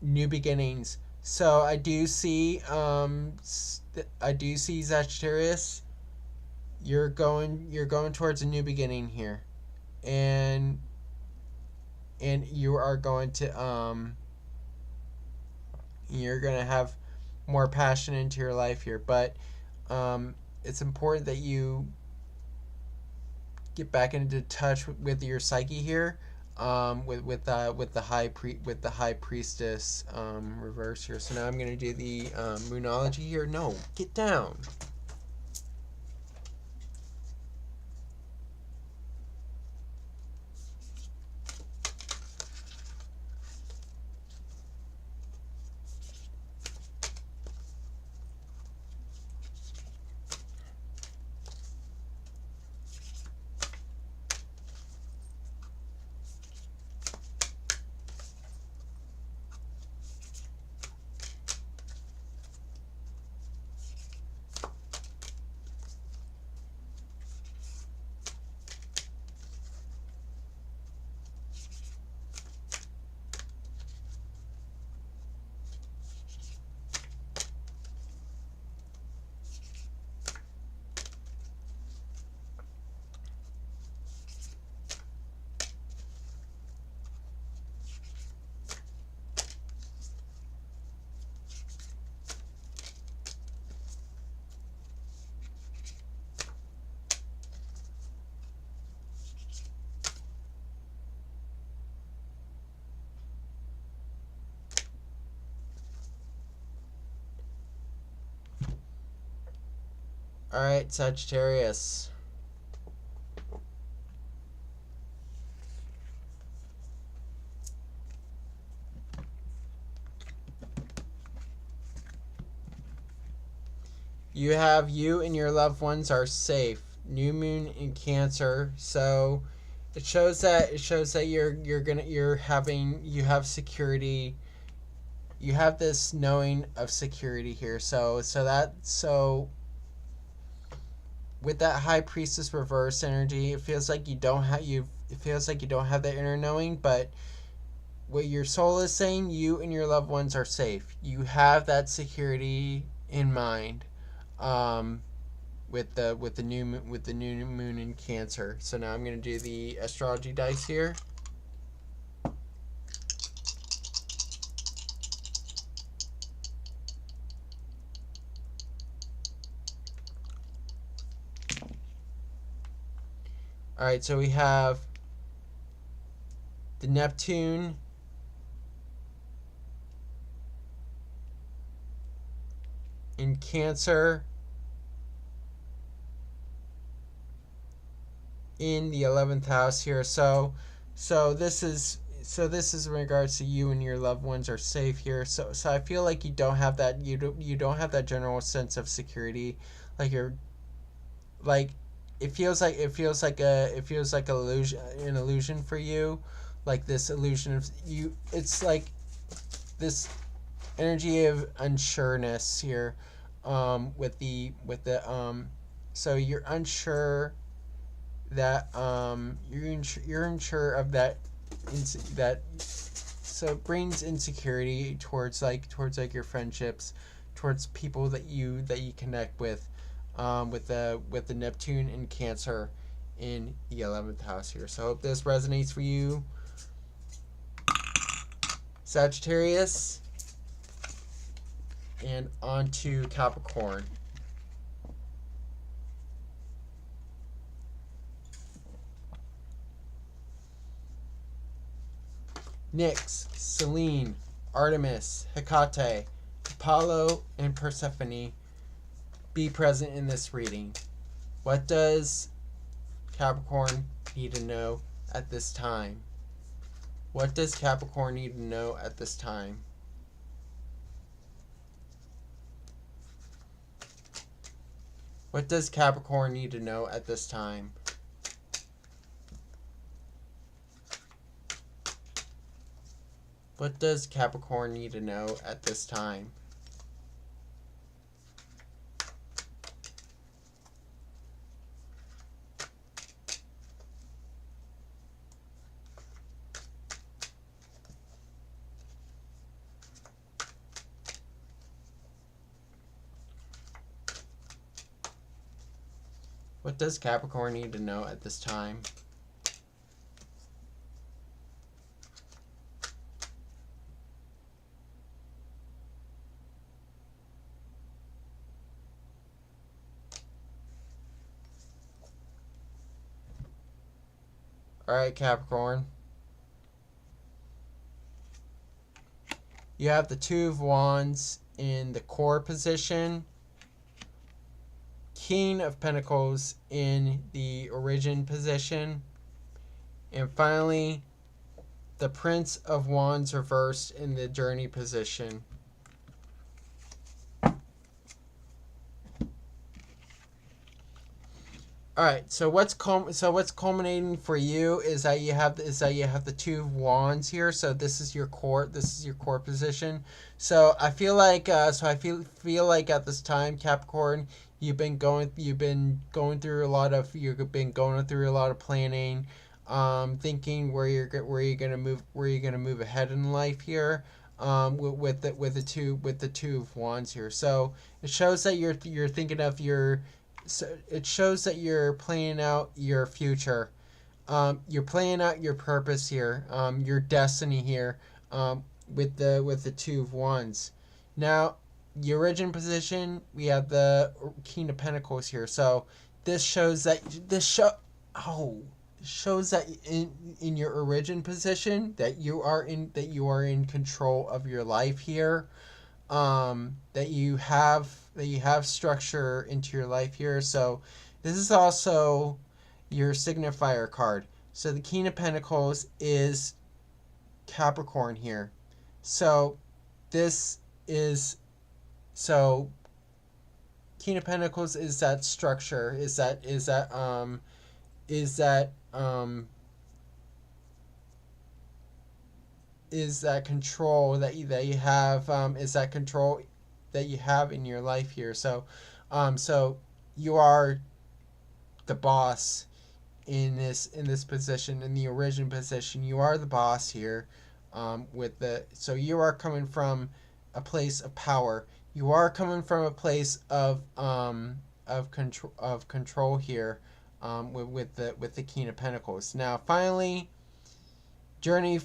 new beginnings. So I do see Sagittarius. You're going towards a new beginning here, and you are going to you're gonna have more passion into your life here, but it's important that you get back into touch with your psyche here, with the high priestess reverse here. So now I'm gonna do the Moonology here. No, get down. All right, Sagittarius. You and your loved ones are safe. New moon in Cancer. So it shows that you have security. You have this knowing of security here. So with that High Priestess reverse energy, it feels like you don't have that inner knowing, but what your soul is saying, you and your loved ones are safe. You have that security in mind, with the new moon in Cancer. So now I'm going to do the astrology dice here. All right, so we have the Neptune in Cancer in the 11th house here. So this is in regards to you and your loved ones are safe here. So I feel like you don't have that you don't have that general sense of security, like you're like it feels like an illusion for you, like this illusion of you. It's like this energy of unsureness here, with the so you're unsure that you're unsure of that that so it brings insecurity towards your friendships, towards people that you connect with, with the Neptune in Cancer in the 11th house here. So I hope this resonates for you, Sagittarius. And on to Capricorn. Nyx, Selene, Artemis, Hecate, Apollo, and Persephone be present in this reading. What does Capricorn need to know at this time? What does Capricorn need to know at this time? What does Capricorn need to know at this time? What does Capricorn need to know at this time? What does Capricorn need to know at this time? Alright, Capricorn. You have the Two of Wands in the core position. King of Pentacles in the origin position. And finally, the Prince of Wands reversed in the journey position. All right, so what's culminating for you is that you have the Two of Wands here. So this is your core position. So I feel like feel like at this time, Capricorn, you've been going through a lot of planning, thinking where you're gonna move ahead in life here, with the Two of Wands here. So it shows that you're thinking of your. So it shows that you're planning out your future. You're planning out your purpose here, your destiny here, with the Two of Wands. Now, the origin position, we have the King of Pentacles here. So this shows that shows that in your origin position that you are in control of your life here. That you have structure into your life here. So this is also your signifier card. So the King of Pentacles is Capricorn here. So this is King of Pentacles is that structure, is that control that you have, is that control that you have in your life here. So you are the boss in this position, in the origin position. You are the boss here, so you are coming from a place of power. You are coming from a place of control here, with the King of Pentacles. Now finally, journey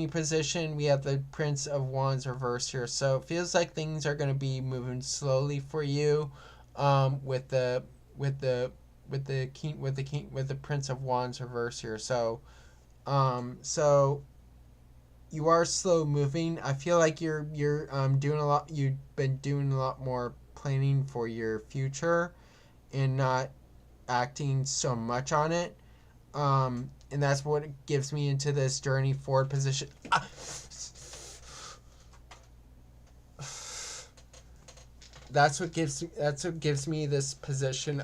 position, we have the Prince of Wands reversed here. So it feels like things are going to be moving slowly for you, with the the Prince of Wands reverse here. So so you are slow moving. I feel like you're doing a lot. You've been doing a lot more planning for your future and not acting so much on it. And that's what gives me into this journey forward position. That's what gives me this position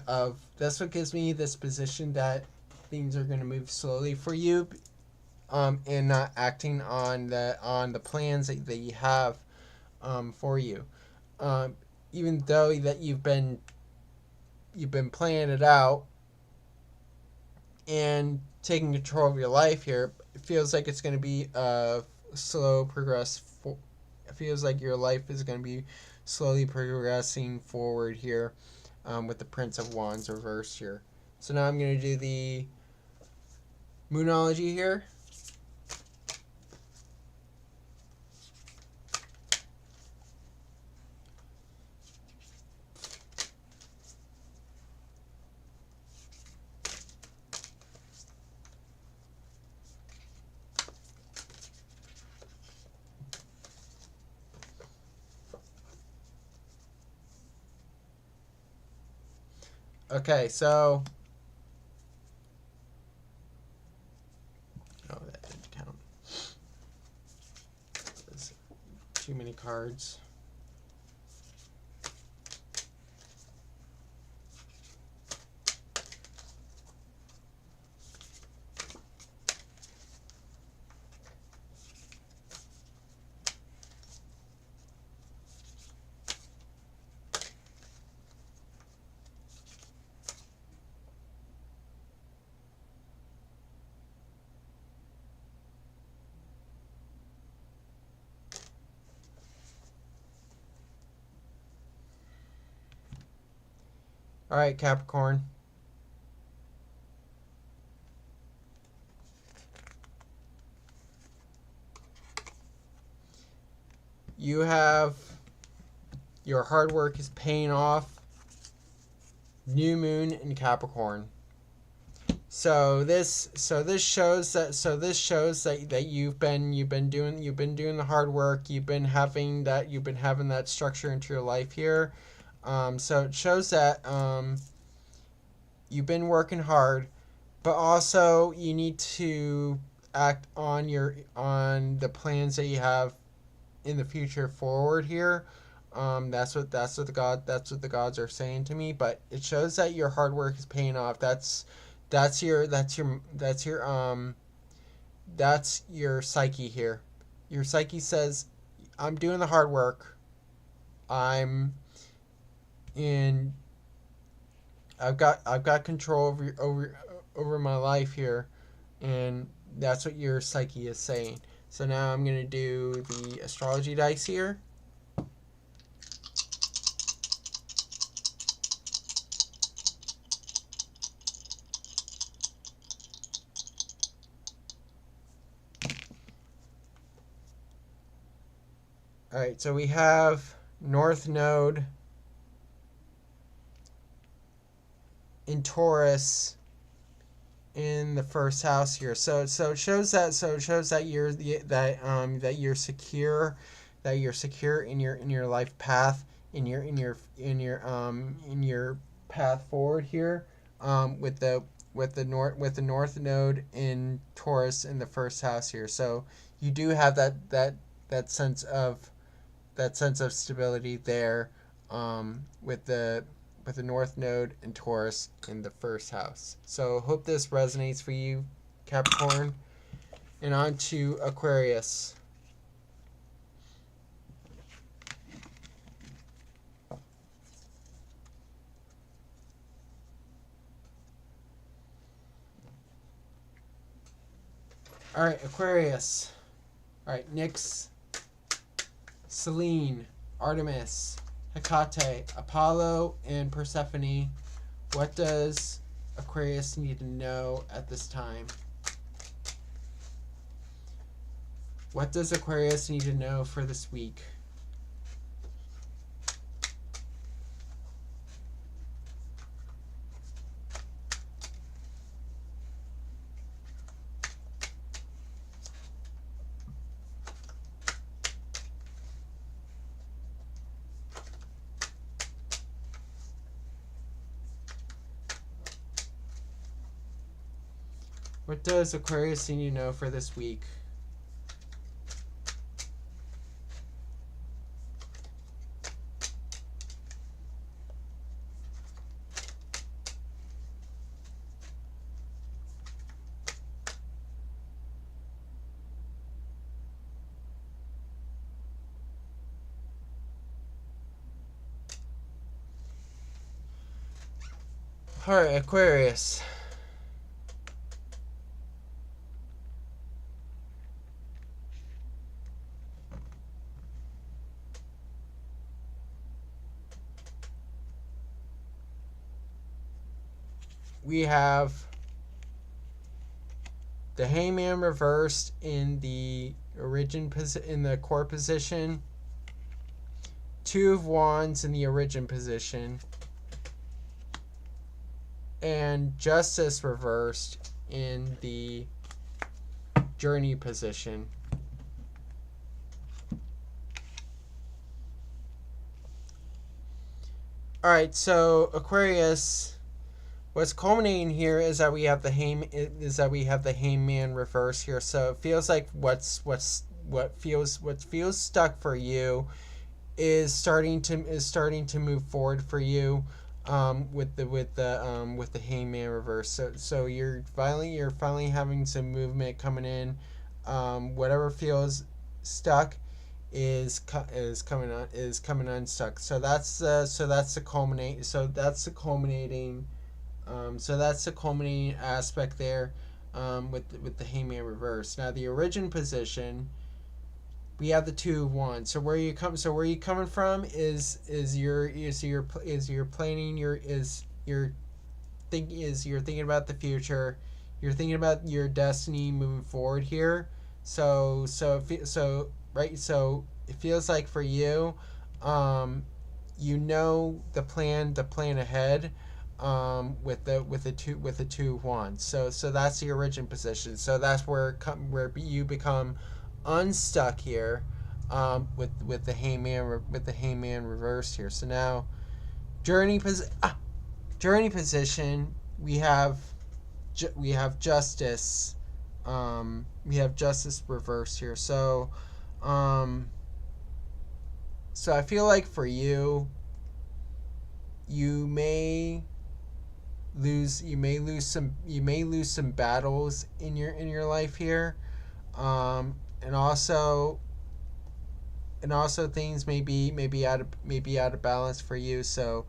that things are going to move slowly for you, and not acting on the plans that you have for you, even though that you've been planning it out and taking control of your life here. It feels like it's going to be a slow progress. It feels like your life is going to be slowly progressing forward here, with the Prince of Wands reverse here. So now I'm going to do the Moonology here. Okay, so that didn't count. There's too many cards. All right, Capricorn. You have your hard work is paying off. New moon in Capricorn. So this shows that you've been doing the hard work. You've been having that structure into your life here. So it shows that you've been working hard, but also you need to act on the plans that you have in the future forward here. That's what the gods are saying to me. But it shows that your hard work is paying off. That's your psyche here. Your psyche says, I'm doing the hard work. I'm in. I've got control over my life here, and that's what your psyche is saying. So now I'm gonna do the astrology dice here. All right, so we have North Node in Taurus in the first house here. So it shows that you're secure in your life path, in your path forward here, with the North Node in Taurus in the first house here. So you do have that sense of stability there, with the North Node and Taurus in the first house. So hope this resonates for you, Capricorn. And on to Aquarius. All right, Aquarius. All right, Nyx, Selene, Artemis, Hecate, Apollo, and Persephone. What does Aquarius need to know at this time? What does Aquarius need to know for this week? What does Aquarius need to know for this week? Alright, Aquarius. We have the Hangman reversed in the in the core position. Two of Wands in the origin position. And Justice reversed in the journey position. Alright, so Aquarius, what's culminating here is that we have the Hangman reverse here. So it feels like what feels stuck for you is starting to move forward for you, with the Hangman reverse. So you're finally having some movement coming in. Whatever feels stuck is coming unstuck. So that's the culminating aspect there, with the Hangman reverse. Now the origin position, we have the Two of Wands. So where you coming from is you're thinking about the future. You're thinking about your destiny moving forward here. So it feels like for you, the plan ahead, with the Two of Wands. So that's the origin position. So that's where you become unstuck here, with the Hangman reverse here. So now journey position, we have Justice, reverse here. So I feel like for you, you may lose some battles in your life here, and also things may be out of balance for you. So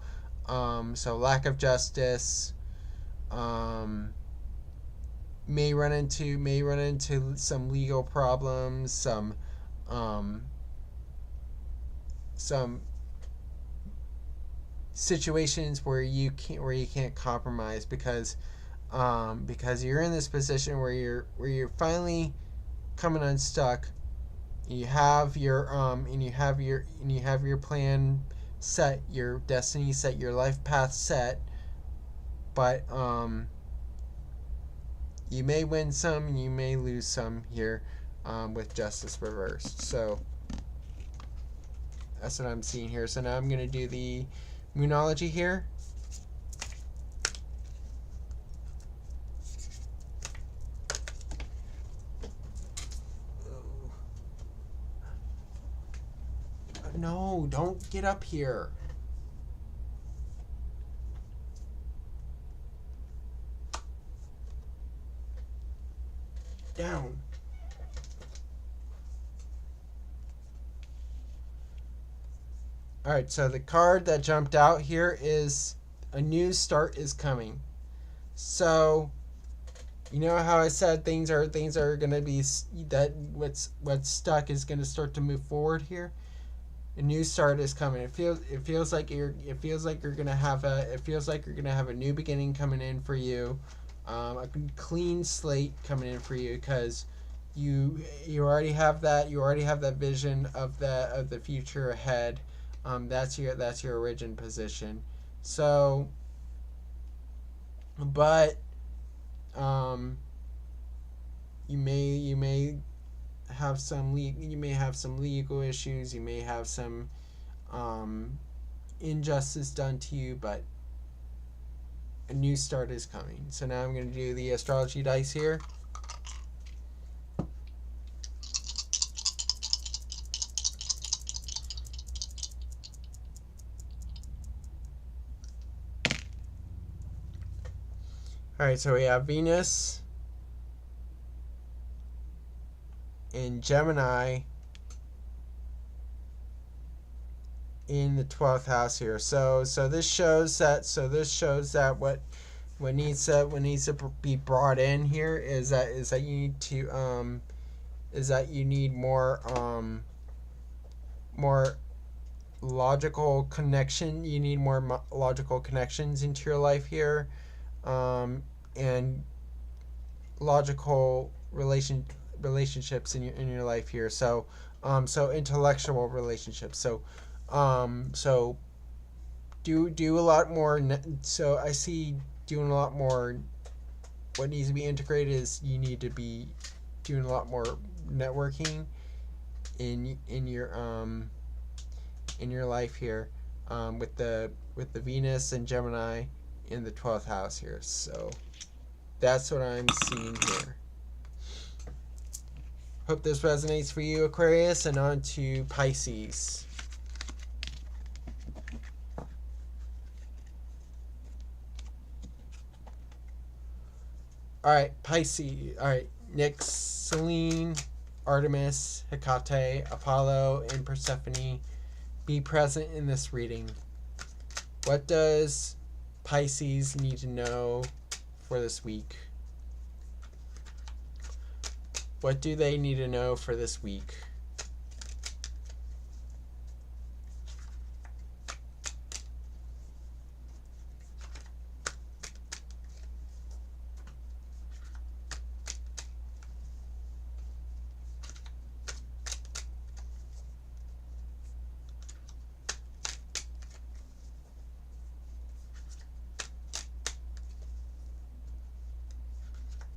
lack of justice, may run into some legal problems, some situations where you can't compromise, because you're in this position where you're finally coming unstuck. You have your plan set, your destiny set, your life path set, but you may win some and you may lose some here, with Justice reversed. So that's what I'm seeing here. So now I'm going to do the Moonology here. No, don't get up here. Down. Alright, so the card that jumped out here is a new start is coming. So, you know how I said things are going to be, that what's stuck is going to start to move forward here? A new start is coming. It feels like you're gonna have a new beginning coming in for you, a clean slate coming in for you, because you already have that vision of the future ahead. That's your origin position. So, but you may have some legal issues. You may have some injustice done to you, but a new start is coming. So now I'm going to do the astrology dice here. Alright, so we have Venus in Gemini in the 12th house here. So this shows that what needs to be brought in here is that you need more logical connection. You need more logical connections into your life here, and logical relationships in your life here. So intellectual relationships. So do a lot more. So I see doing a lot more. What needs to be integrated is you need to be doing a lot more networking in your life here, with the Venus and Gemini in the 12th house here. So that's what I'm seeing here. Hope this resonates for you, Aquarius, and on to Pisces. Alright, Pisces. Alright, Nyx, Selene, Artemis, Hecate, Apollo, and Persephone. Be present in this reading. What does Pisces need to know for this week? What do they need to know for this week?